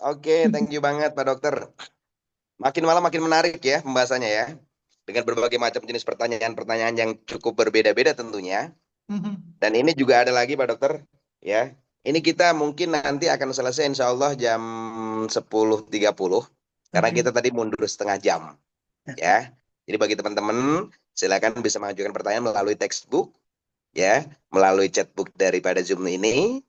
Oke, thank you banget Pak Dokter. Makin malam makin menarik ya pembahasannya ya. Dengan berbagai macam jenis pertanyaan-pertanyaan yang cukup berbeda-beda tentunya. Dan ini juga ada lagi Pak Dokter ya. Ini kita mungkin nanti akan selesai insya Allah jam 10.30. Karena Oke. kita tadi mundur setengah jam ya. Jadi bagi teman-teman silakan bisa mengajukan pertanyaan melalui textbook ya, melalui chatbook daripada Zoom ini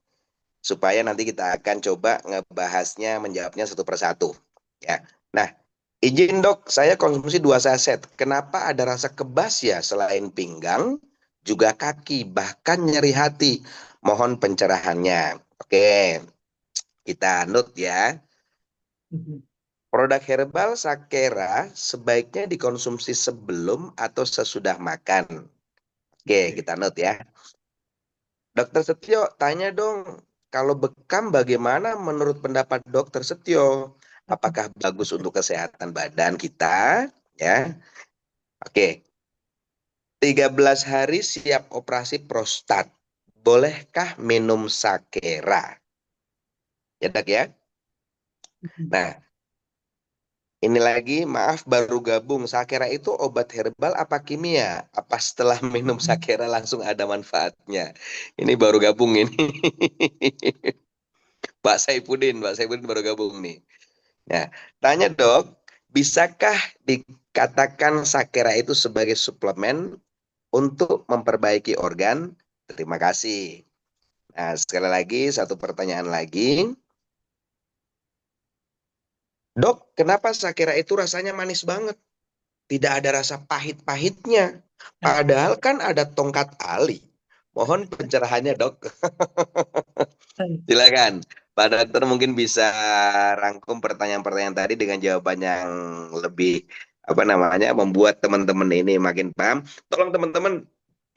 supaya nanti kita akan coba ngebahasnya menjawabnya satu persatu ya. Nah, izin dok, saya konsumsi 2 saset. Kenapa ada rasa kebas ya selain pinggang, juga kaki, bahkan nyeri hati. Mohon pencerahannya. Oke, kita note ya. Produk herbal Sakera sebaiknya dikonsumsi sebelum atau sesudah makan. Oke, kita note ya. Dokter Setio, tanya dong, kalau bekam bagaimana menurut pendapat Dokter Setio? Apakah bagus untuk kesehatan badan kita? Ya, oke. 13 hari siap operasi prostat. Bolehkah minum Sakera? Ya, Dok ya. Nah, ini lagi, maaf baru gabung. Sakera itu obat herbal apa kimia? Apa setelah minum Sakera langsung ada manfaatnya? Ini baru gabung ini. Pak Saipudin baru gabung nih. Nah, tanya dok, bisakah dikatakan Sakera itu sebagai suplemen untuk memperbaiki organ? Terima kasih. Nah, sekali lagi, satu pertanyaan lagi. Dok, kenapa Sakera itu rasanya manis banget? Tidak ada rasa pahit-pahitnya. Padahal kan ada tongkat ali. Mohon pencerahannya, dok. Silakan. Pak Dokter mungkin bisa rangkum pertanyaan-pertanyaan tadi dengan jawaban yang lebih apa namanya membuat teman-teman ini makin paham. Tolong teman-teman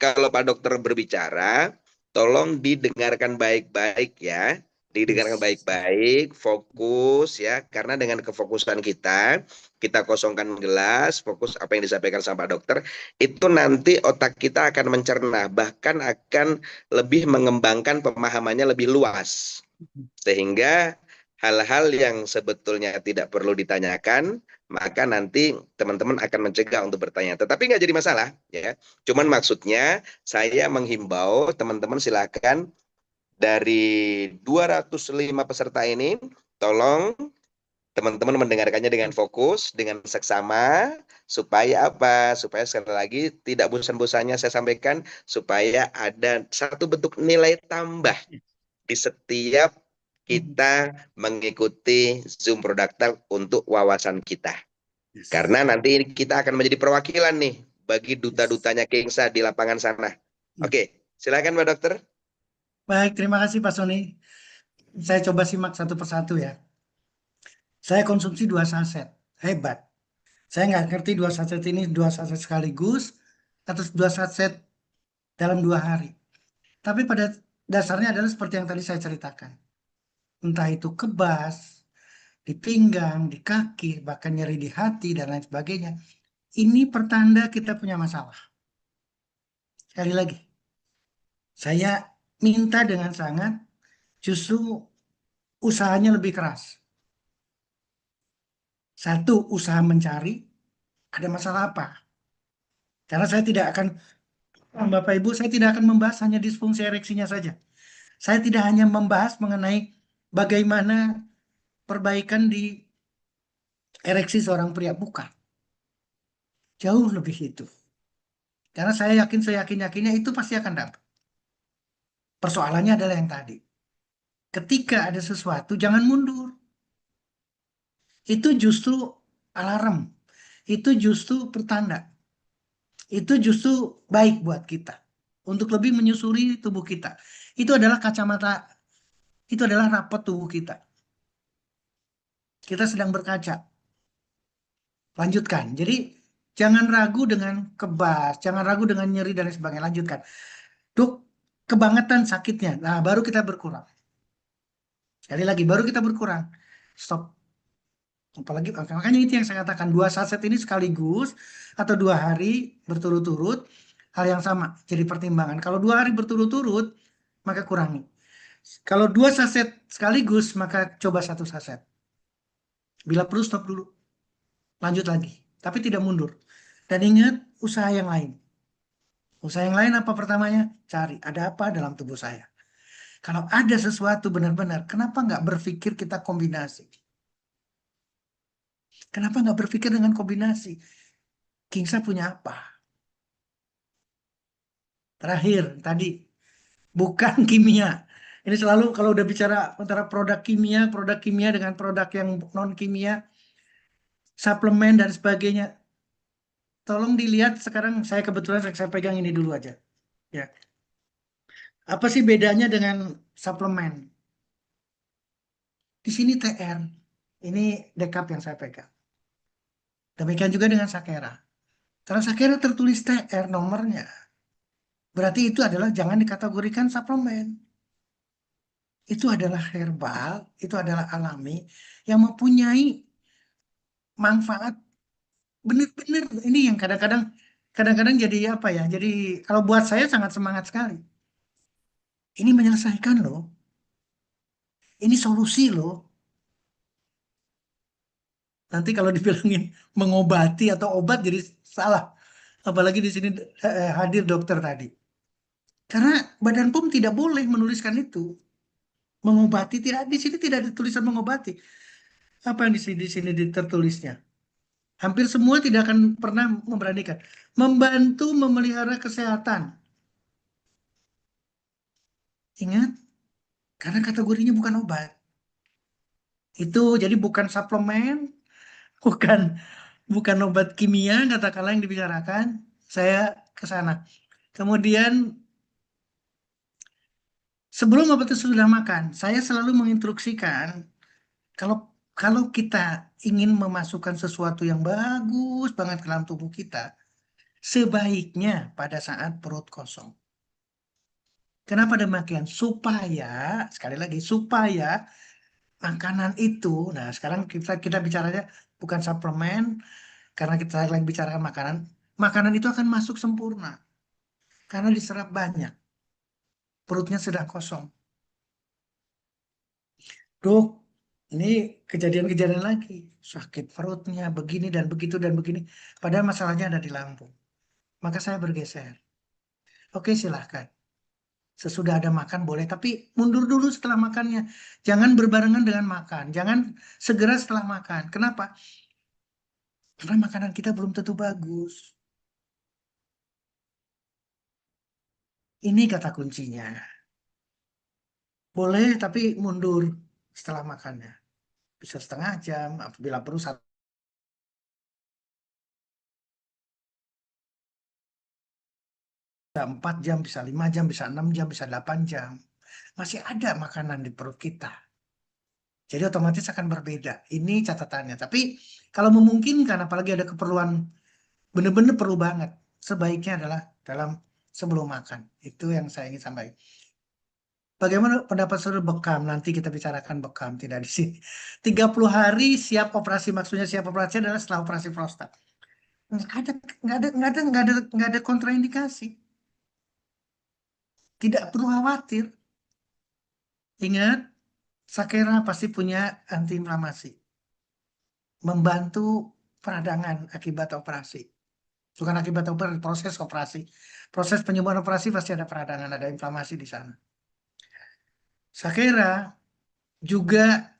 kalau Pak Dokter berbicara, tolong didengarkan baik-baik ya. Didengarkan Yes. baik-baik, fokus ya. Karena dengan kefokusan kita kosongkan gelas, fokus apa yang disampaikan sama Pak Dokter, itu nanti otak kita akan mencerna, bahkan akan lebih mengembangkan pemahamannya lebih luas. Sehingga hal-hal yang sebetulnya tidak perlu ditanyakan, maka nanti teman-teman akan mencegah untuk bertanya. Tetapi nggak jadi masalah, ya. Cuman maksudnya saya menghimbau teman-teman silakan dari 205 peserta ini, tolong teman-teman mendengarkannya dengan fokus, dengan seksama, supaya apa? Supaya sekali lagi tidak bosan-bosannya saya sampaikan, supaya ada satu bentuk nilai tambah di setiap kita mengikuti Zoom Produktal untuk wawasan kita. Yes. Karena nanti kita akan menjadi perwakilan nih bagi Yes. duta-dutanya Kingsa di lapangan sana. Oke, silakan Pak Dokter. Baik, terima kasih Pak Sony. Saya coba simak satu persatu ya. Saya konsumsi 2 saset. Hebat. Saya nggak ngerti 2 saset ini 2 saset sekaligus atau 2 saset dalam 2 hari. Tapi pada dasarnya adalah seperti yang tadi saya ceritakan. entah itu kebas, di pinggang, di kaki, bahkan nyeri di hati, dan lain sebagainya, ini pertanda kita punya masalah. Sekali lagi, saya minta dengan sangat justru usahanya lebih keras. Satu, usaha mencari ada masalah apa. Karena saya tidak akan, Bapak Ibu, saya tidak akan membahas hanya disfungsi ereksinya saja. Saya tidak hanya membahas mengenai bagaimana perbaikan di ereksi seorang pria. Bukan. Jauh lebih itu. Karena saya yakin, saya yakin-yakinnya itu pasti akan dapat. Persoalannya adalah yang tadi. Ketika ada sesuatu, jangan mundur. Itu justru alarm. Itu justru pertanda. Itu justru baik buat kita. Untuk lebih menyusuri tubuh kita. Itu adalah kacamata, itu adalah rapot tubuh kita. Kita sedang berkaca. Lanjutkan. Jadi jangan ragu dengan kebas, jangan ragu dengan nyeri dan lain sebagainya. Lanjutkan. Dok, kebangetan sakitnya. Nah, baru kita berkurang. Sekali lagi, baru kita berkurang. Stop. Apalagi makanya itu yang saya katakan, 2 saset ini sekaligus atau 2 hari berturut-turut hal yang sama jadi pertimbangan. Kalau 2 hari berturut-turut maka kurangi. Kalau 2 saset sekaligus maka coba 1 saset. Bila perlu stop dulu, lanjut lagi, tapi tidak mundur. Dan ingat usaha yang lain. Usaha yang lain apa pertamanya? Cari ada apa dalam tubuh saya. Kalau ada sesuatu benar-benar, kenapa nggak berpikir kita kombinasi? Kenapa nggak berpikir dengan kombinasi? Kingsa punya apa? Terakhir, tadi, bukan kimia. Ini selalu kalau udah bicara antara produk kimia dengan produk yang non kimia, suplemen dan sebagainya. Tolong dilihat sekarang, saya kebetulan saya pegang ini dulu aja. Ya. Apa sih bedanya dengan suplemen? Di sini TR. Ini dekap yang saya pegang. Demikian juga dengan Sakera. Kalau Sakera tertulis TR nomornya, berarti itu adalah jangan dikategorikan suplemen. Itu adalah herbal, itu adalah alami, yang mempunyai manfaat benar-benar. Ini yang kadang-kadang jadi apa ya? Jadi kalau buat saya sangat semangat sekali. Ini menyelesaikan loh. Ini solusi loh. Nanti kalau dibilangin mengobati atau obat jadi salah. Apalagi di sini hadir dokter tadi. Karena Badan POM tidak boleh menuliskan itu. Mengobati tidak, di sini tidak ada tulisan mengobati. Apa yang di sini tertulisnya? Hampir semua tidak akan pernah memberanikan. Membantu memelihara kesehatan. Ingat, karena kategorinya bukan obat. Itu jadi bukan suplemen, bukan bukan obat kimia katakanlah yang dibicarakan. Saya ke sana. Kemudian sebelum obat itu sudah makan, saya selalu menginstruksikan kalau kalau kita ingin memasukkan sesuatu yang bagus banget ke dalam tubuh kita, sebaiknya pada saat perut kosong. Kenapa demikian? Supaya, sekali lagi, supaya makanan itu, nah sekarang kita bicaranya bukan suplemen, karena kita lagi bicara makanan, makanan itu akan masuk sempurna, karena diserap banyak, perutnya sedang kosong. Dok, ini kejadian-kejadian lagi, sakit perutnya, begini dan begitu dan begini, padahal masalahnya ada di lambung. Maka saya bergeser. Oke, silahkan. Sesudah ada makan boleh, tapi mundur dulu setelah makannya. Jangan berbarengan dengan makan. Jangan segera setelah makan. Kenapa? Karena makanan kita belum tentu bagus. Ini kata kuncinya. Boleh, tapi mundur setelah makannya. Bisa setengah jam, apabila perlu 4 jam, bisa 5 jam, bisa 6 jam, bisa 8 jam. Masih ada makanan di perut kita. Jadi otomatis akan berbeda. Ini catatannya. Tapi kalau memungkinkan, apalagi ada keperluan, benar-benar perlu banget, sebaiknya adalah dalam sebelum makan. Itu yang saya ingin sampaikan. Bagaimana pendapat saudara bekam? Nanti kita bicarakan bekam, tidak di sini. 30 hari siap operasi, maksudnya siap operasi adalah setelah operasi prostat. Nggak ada, nggak ada kontraindikasi. Tidak perlu khawatir. Ingat, Sakera pasti punya antiinflamasi. Membantu peradangan akibat operasi. Bukan akibat operasi, proses operasi. Proses penyembuhan operasi pasti ada peradangan, ada inflamasi di sana. Sakera juga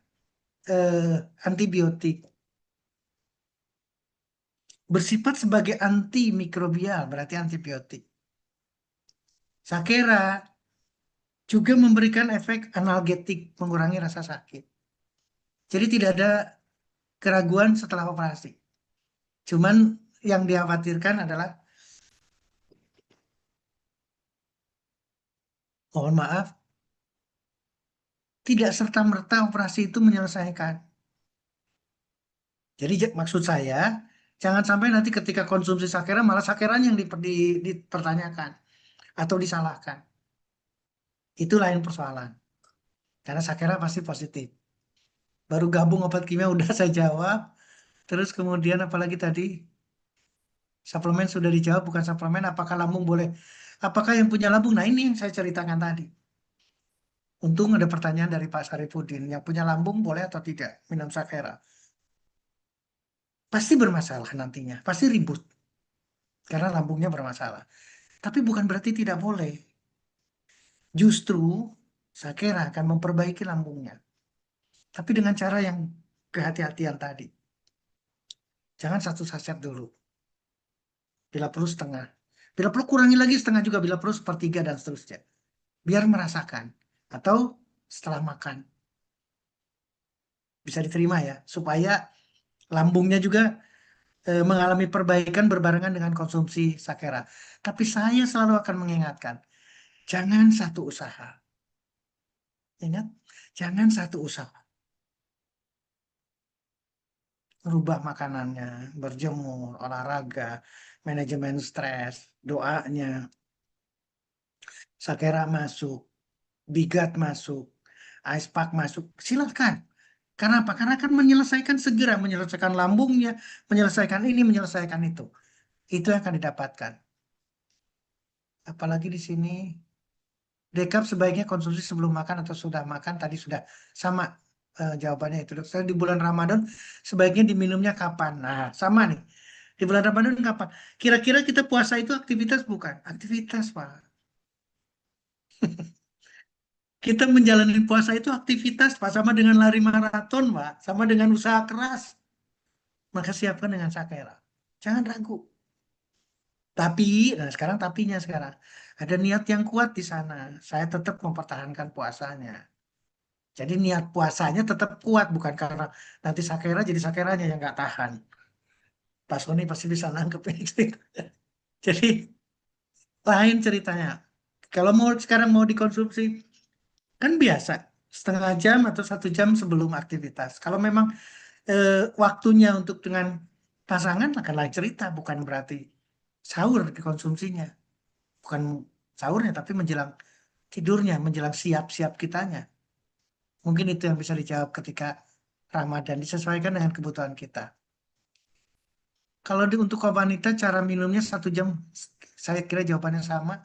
antibiotik. Bersifat sebagai antimikrobial, berarti antibiotik. Sakera juga memberikan efek analgetik, mengurangi rasa sakit. Jadi tidak ada keraguan setelah operasi. Cuman yang dikhawatirkan adalah, mohon maaf, tidak serta-merta operasi itu menyelesaikan. Jadi maksud saya, jangan sampai nanti ketika konsumsi sakera malah sakeranya yang dipertanyakan atau disalahkan. Itu lain persoalan. Karena sakera pasti positif. Baru gabung obat kimia udah saya jawab. Terus kemudian apalagi tadi? Suplemen sudah dijawab, bukan suplemen. Apakah lambung boleh? Apakah yang punya lambung? Nah ini yang saya ceritakan tadi. Untung ada pertanyaan dari Pak Sarifudin. Yang punya lambung boleh atau tidak minum sakera? Pasti bermasalah nantinya. Pasti ribut. Karena lambungnya bermasalah. Tapi bukan berarti tidak boleh. Justru sakera akan memperbaiki lambungnya. Tapi dengan cara yang kehati-hatian tadi. Jangan satu saset dulu. Bila perlu setengah. Bila perlu kurangi lagi setengah juga. Bila perlu sepertiga dan seterusnya. Biar merasakan. Atau setelah makan. Bisa diterima ya. Supaya lambungnya juga mengalami perbaikan berbarengan dengan konsumsi sakera. Tapi saya selalu akan mengingatkan. Jangan satu usaha. Ingat. Jangan satu usaha. Merubah makanannya. Berjemur. Olahraga. Manajemen stres. Doanya. Sakera masuk. Bigat masuk. Ice pack masuk. Silakan. Karena apa? Karena akan menyelesaikan segera, menyelesaikan lambungnya, menyelesaikan ini, menyelesaikan itu. Itu yang akan didapatkan. Apalagi di sini, dekap sebaiknya konsumsi sebelum makan atau sudah makan. Tadi sudah sama jawabannya itu. Dokter, di bulan Ramadan sebaiknya diminumnya kapan? Nah, sama nih. Di bulan Ramadan kapan? Kira-kira kita puasa itu aktivitas bukan? Aktivitas, Pak. Kita menjalani puasa itu aktivitas, Pak. Sama dengan lari maraton, Pak. Sama dengan usaha keras. Maka siapkan dengan sakera. Jangan ragu. Tapi, nah sekarang tapinya sekarang. Ada niat yang kuat di sana. Saya tetap mempertahankan puasanya. Jadi niat puasanya tetap kuat. Bukan karena nanti sakera jadi sakeranya yang nggak tahan. Pak Sony pasti bisa nangkep ini ceritanya. Jadi lain ceritanya. Kalau mau sekarang mau dikonsumsi, kan biasa. Setengah jam atau 1 jam sebelum aktivitas. Kalau memang waktunya untuk dengan pasangan akan lain cerita. Bukan berarti sahur dikonsumsinya. Bukan sahurnya, tapi menjelang tidurnya, menjelang siap-siap kitanya. Mungkin itu yang bisa dijawab ketika Ramadan, disesuaikan dengan kebutuhan kita. Kalau untuk wanita, cara minumnya 1 jam, saya kira jawabannya sama.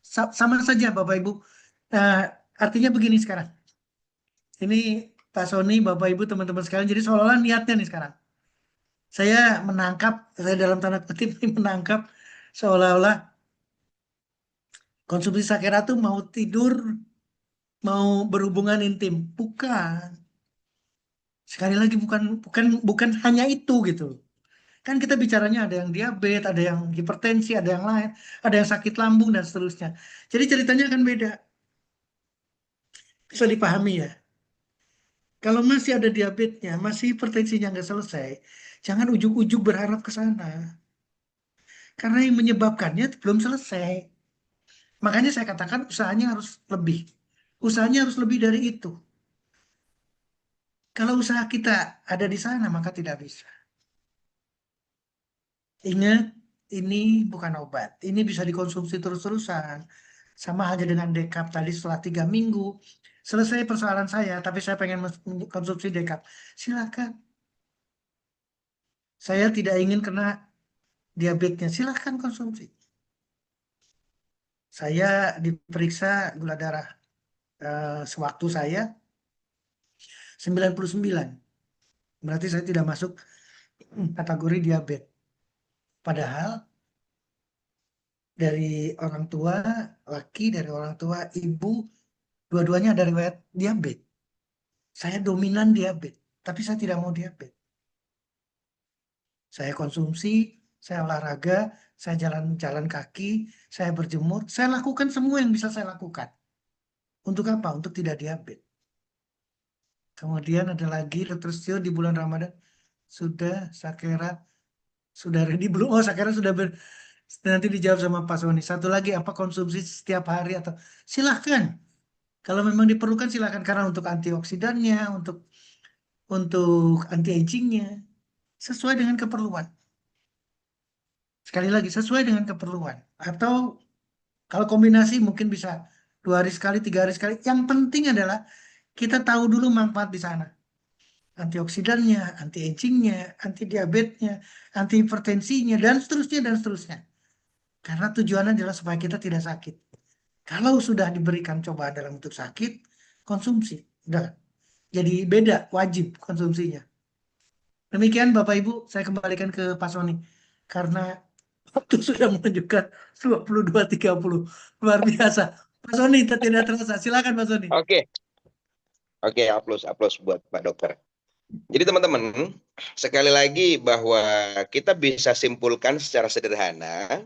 Sama saja Bapak Ibu. Nah, artinya begini sekarang. Ini Pak Sony, Bapak Ibu, teman-teman sekalian. Jadi seolah-olah niatnya nih sekarang. Saya dalam tanda kutip menangkap seolah-olah konsumsi sakera tuh mau tidur, mau berhubungan intim. Bukan. Sekali lagi bukan bukan bukan hanya itu gitu. Kan kita bicaranya ada yang diabetes, ada yang hipertensi, ada yang lain, ada yang sakit lambung dan seterusnya. Jadi ceritanya akan beda. Bisa dipahami ya. Kalau masih ada diabetesnya, masih hipertensinya nggak selesai, jangan ujuk-ujuk berharap ke sana. Karena yang menyebabkannya belum selesai. Makanya saya katakan usahanya harus lebih. Usahanya harus lebih dari itu. Kalau usaha kita ada di sana, maka tidak bisa. Ingat, ini bukan obat. Ini bisa dikonsumsi terus-terusan. Sama aja dengan dekap tadi, setelah 3 minggu selesai persoalan saya, tapi saya pengen konsumsi dekap. Silakan. Saya tidak ingin kena diabetesnya. Silakan konsumsi. Saya diperiksa gula darah sewaktu saya 99. Berarti saya tidak masuk kategori diabetes. Padahal dari orang tua laki, dari orang tua ibu, dua-duanya ada riwayat diabetes. Saya dominan diabetes, tapi saya tidak mau diabetes. Saya konsumsi, saya olahraga, saya jalan-jalan kaki, saya berjemur, saya lakukan semua yang bisa saya lakukan. Untuk apa? Untuk tidak diabetes. Kemudian ada lagi Dr. Stio di bulan Ramadan. Sudah, Sakera, sudah ready belum? Oh, Sakera sudah nanti dijawab sama Pak Sony. Satu lagi, apa konsumsi setiap hari atau silahkan. Kalau memang diperlukan silahkan, karena untuk antioksidannya, untuk anti agingnya sesuai dengan keperluan. Sekali lagi sesuai dengan keperluan. Atau kalau kombinasi mungkin bisa 2 hari sekali, 3 hari sekali. Yang penting adalah kita tahu dulu manfaat di sana. Antioksidannya, anti agingnya, anti diabetesnya, anti hipertensinya, dan seterusnya dan seterusnya. Karena tujuannya adalah supaya kita tidak sakit. Kalau sudah diberikan cobaan dalam bentuk sakit, konsumsi. Udah. Jadi beda, wajib konsumsinya. Demikian Bapak Ibu, saya kembalikan ke Pak Soni. Karena waktu sudah menunjukkan 22.30. Luar biasa. Pak Soni, tidak terasa. Silakan Pak Soni. Oke, oke, aplaus buat Pak Dokter. Jadi teman-teman, sekali lagi bahwa kita bisa simpulkan secara sederhana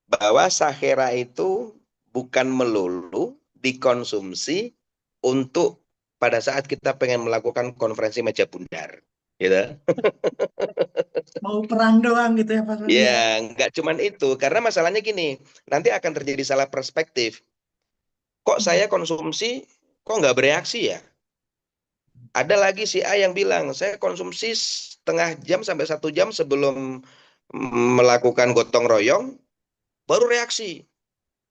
bahwa Sahera itu bukan melulu dikonsumsi untuk pada saat kita pengen melakukan konferensi meja bundar, gitu. Mau perang doang gitu ya Pak Soni ya. Ya, nggak cuman itu, karena masalahnya gini, nanti akan terjadi salah perspektif. Kok saya konsumsi, kok nggak bereaksi ya? Ada lagi si A yang bilang, saya konsumsi setengah jam sampai 1 jam sebelum melakukan gotong royong, baru reaksi.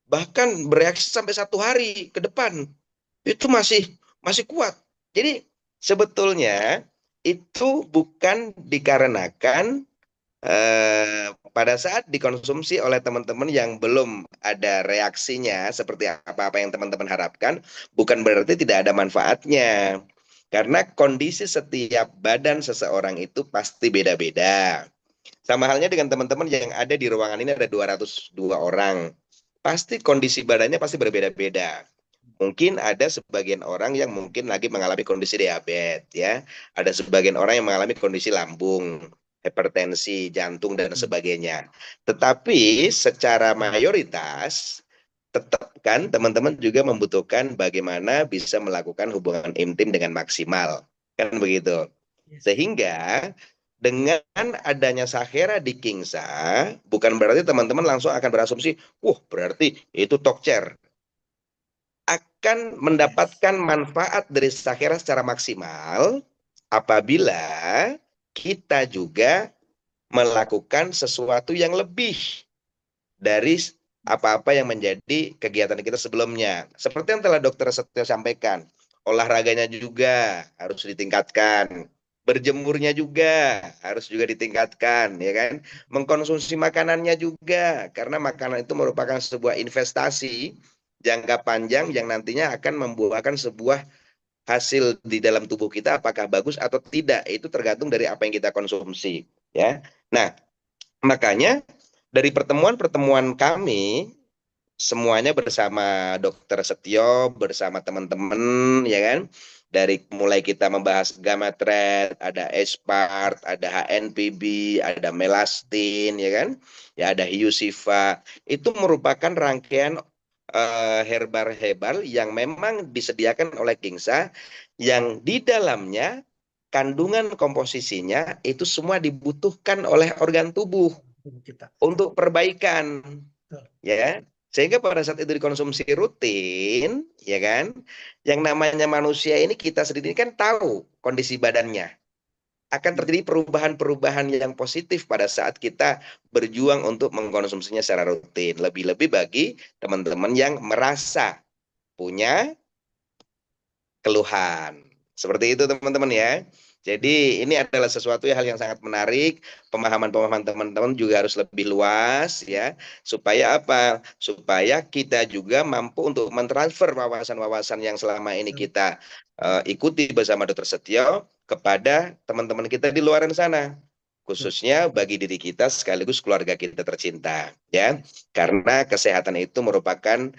Bahkan bereaksi sampai 1 hari ke depan. Itu masih kuat. Jadi sebetulnya itu bukan dikarenakan pada saat dikonsumsi oleh teman-teman yang belum ada reaksinya seperti apa-apa yang teman-teman harapkan, bukan berarti tidak ada manfaatnya. Karena kondisi setiap badan seseorang itu pasti beda-beda. Sama halnya dengan teman-teman yang ada di ruangan ini, ada 202 orang. Pasti kondisi badannya pasti berbeda-beda. Mungkin ada sebagian orang yang mungkin lagi mengalami kondisi diabetes, ya. Ada sebagian orang yang mengalami kondisi lambung, hipertensi, jantung, dan sebagainya. Tetapi secara mayoritas, tetap kan teman-teman juga membutuhkan bagaimana bisa melakukan hubungan intim dengan maksimal. Kan begitu. Sehingga dengan adanya Sahera di Kingsa, bukan berarti teman-teman langsung akan berasumsi, wah berarti itu tokcer. Akan mendapatkan manfaat dari Sahera secara maksimal apabila kita juga melakukan sesuatu yang lebih dari apa-apa yang menjadi kegiatan kita sebelumnya. Seperti yang telah Dokter Setio sampaikan, olahraganya juga harus ditingkatkan. Berjemurnya juga harus juga ditingkatkan, ya kan? Mengkonsumsi makanannya juga, karena makanan itu merupakan sebuah investasi jangka panjang yang nantinya akan membuahkan sebuah hasil di dalam tubuh kita, apakah bagus atau tidak, itu tergantung dari apa yang kita konsumsi, ya. Nah, makanya dari pertemuan-pertemuan kami semuanya bersama Dokter Setio, bersama teman-teman, ya kan, dari mulai kita membahas gamma thread, ada Espart, ada HNPB, ada melastin, ya kan, ya ada hiusifa, itu merupakan rangkaian herbal-herbal yang memang disediakan oleh Kingsa, yang di dalamnya kandungan komposisinya itu semua dibutuhkan oleh organ tubuh Kita. untuk perbaikan, ya. Sehingga pada saat itu dikonsumsi rutin, ya kan, yang namanya manusia ini, kita sendiri kan tahu kondisi badannya. akan terjadi perubahan-perubahan yang positif pada saat kita berjuang untuk mengkonsumsinya secara rutin. Lebih-lebih bagi teman-teman yang merasa punya keluhan. Seperti itu teman-teman ya. Jadi ini adalah sesuatu hal yang sangat menarik. Pemahaman-pemahaman teman-teman juga harus lebih luas ya. Supaya apa? Supaya kita juga mampu untuk mentransfer wawasan-wawasan yang selama ini kita ikuti bersama Dr. Setio kepada teman-teman kita di luar sana. Khususnya bagi diri kita sekaligus keluarga kita tercinta ya. Karena kesehatan itu merupakan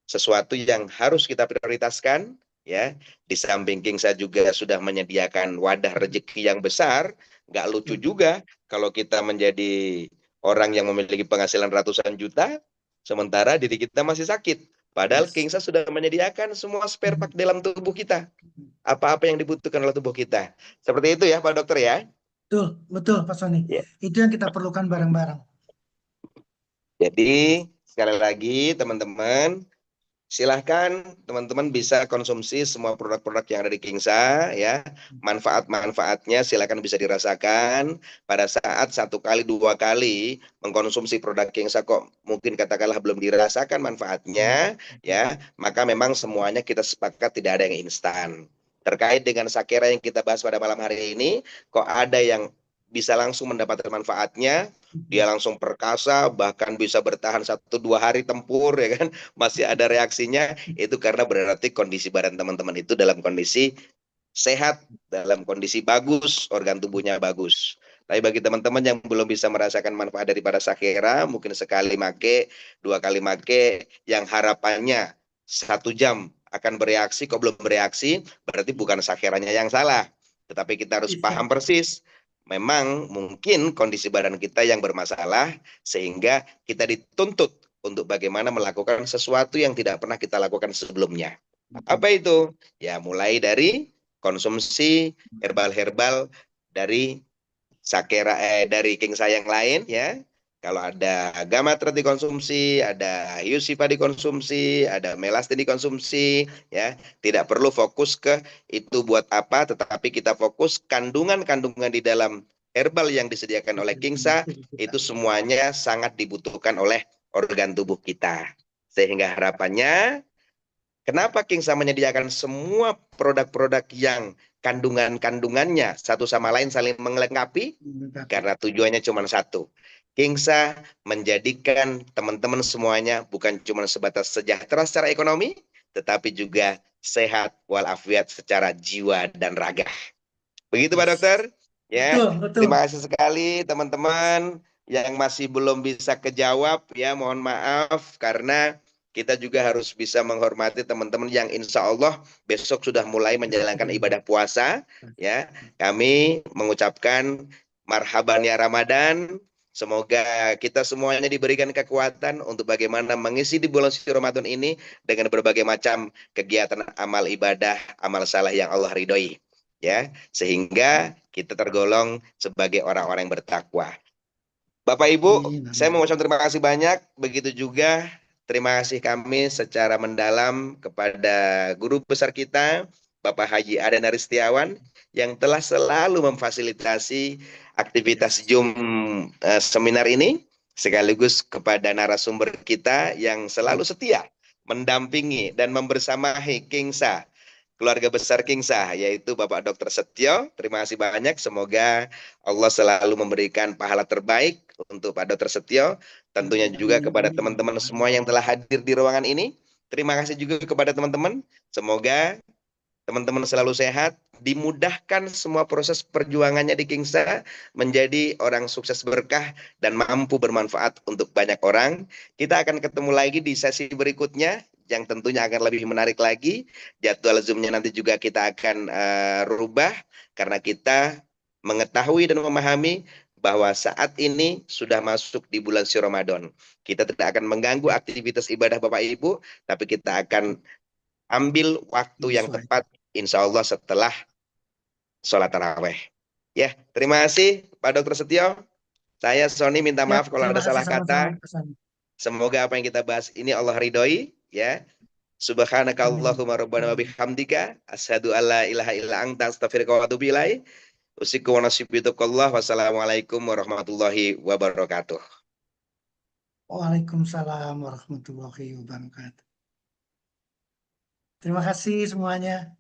sesuatu yang harus kita prioritaskan ya. Di samping King saya juga sudah menyediakan wadah rezeki yang besar, nggak lucu juga kalau kita menjadi orang yang memiliki penghasilan ratusan juta sementara diri kita masih sakit. Padahal King saya sudah menyediakan semua spare part dalam tubuh kita. Apa-apa yang dibutuhkan oleh tubuh kita. Seperti itu ya Pak Dokter ya. Betul, betul Pak Sony. Ya. Itu yang kita perlukan bareng-bareng. Jadi sekali lagi teman-teman, silahkan teman-teman bisa konsumsi semua produk-produk yang ada di Kingsa ya. Manfaat-manfaatnya silahkan bisa dirasakan. Pada saat satu kali, dua kali mengkonsumsi produk Kingsa kok mungkin katakanlah belum dirasakan manfaatnya ya, maka memang semuanya kita sepakat tidak ada yang instan. Terkait dengan Sakera yang kita bahas pada malam hari ini, kok ada yang bisa langsung mendapatkan manfaatnya, dia langsung perkasa, bahkan bisa bertahan 1-2 hari tempur ya kan, masih ada reaksinya, itu karena berarti kondisi badan teman-teman itu dalam kondisi sehat, dalam kondisi bagus, organ tubuhnya bagus. Tapi bagi teman-teman yang belum bisa merasakan manfaat daripada Sakera, mungkin sekali make, 2 kali make, yang harapannya 1 jam akan bereaksi, kok belum bereaksi, berarti bukan Sakeranya yang salah. Tetapi kita harus paham persis, memang mungkin kondisi badan kita yang bermasalah, sehingga kita dituntut untuk bagaimana melakukan sesuatu yang tidak pernah kita lakukan sebelumnya. Apa itu? Ya mulai dari konsumsi herbal-herbal dari Sakera dari King Sayang lain ya. Kalau ada Gamatret dikonsumsi, ada Yusifa dikonsumsi, ada Melastin dikonsumsi ya. Tidak perlu fokus ke itu buat apa, tetapi kita fokus kandungan-kandungan di dalam herbal yang disediakan oleh Kingsa itu semuanya sangat dibutuhkan oleh organ tubuh kita. Sehingga harapannya, kenapa Kingsa menyediakan semua produk-produk yang kandungan-kandungannya satu sama lain saling melengkapi? Karena tujuannya cuma satu. Kingsa menjadikan teman-teman semuanya bukan cuma sebatas sejahtera secara ekonomi, tetapi juga sehat walafiat secara jiwa dan raga. Begitu Pak Dokter? Ya, Betul, betul. terima kasih sekali teman-teman yang masih belum bisa kejawab ya, mohon maaf karena kita juga harus bisa menghormati teman-teman yang insya Allah besok sudah mulai menjalankan ibadah puasa ya. Kami mengucapkan marhaban ya Ramadan. Semoga kita semuanya diberikan kekuatan untuk bagaimana mengisi di bulan suci Ramadan ini dengan berbagai macam kegiatan amal ibadah, amal saleh yang Allah ridhoi ya, sehingga kita tergolong sebagai orang-orang yang bertakwa. Bapak Ibu, saya mengucapkan terima kasih banyak. Begitu juga terima kasih kami secara mendalam kepada guru besar kita, Bapak Haji Aden Aristiawan, yang telah selalu memfasilitasi aktivitas Zoom seminar ini, sekaligus kepada narasumber kita yang selalu setia mendampingi dan membersamahi Kingsa, keluarga besar Kingsa, yaitu Bapak Dr. Setio. Terima kasih banyak. Semoga Allah selalu memberikan pahala terbaik untuk Pak Dr. Setio. Tentunya juga kepada teman-teman semua yang telah hadir di ruangan ini. Terima kasih juga kepada teman-teman. Semoga teman-teman selalu sehat, dimudahkan semua proses perjuangannya di Kingsa, menjadi orang sukses berkah dan mampu bermanfaat untuk banyak orang. Kita akan ketemu lagi di sesi berikutnya yang tentunya akan lebih menarik lagi. Jadwal Zoom-nya nanti juga kita akan rubah karena kita mengetahui dan memahami bahwa saat ini sudah masuk di bulan suci Ramadan. Kita tidak akan mengganggu aktivitas ibadah Bapak Ibu, tapi kita akan ambil waktu yang tepat insya Allah setelah sholat taraweh. Ya, terima kasih Pak Dr. Setio. Saya Sony minta Ya, maaf kalau terima ada kasih salah sama-sama kata. Pak Sony. Semoga apa yang kita bahas ini Allah ridhoi ya. Subhanaka Amin. Allahumma rabbana wa bihamdika asyhadu alla ilaha illa anta astaghfiruka wa atubu ilaik. Usikum wa nasibu bitaqwallah. Wassalamualaikum warahmatullahi wabarakatuh. Waalaikumsalam warahmatullahi wabarakatuh. Terima kasih semuanya.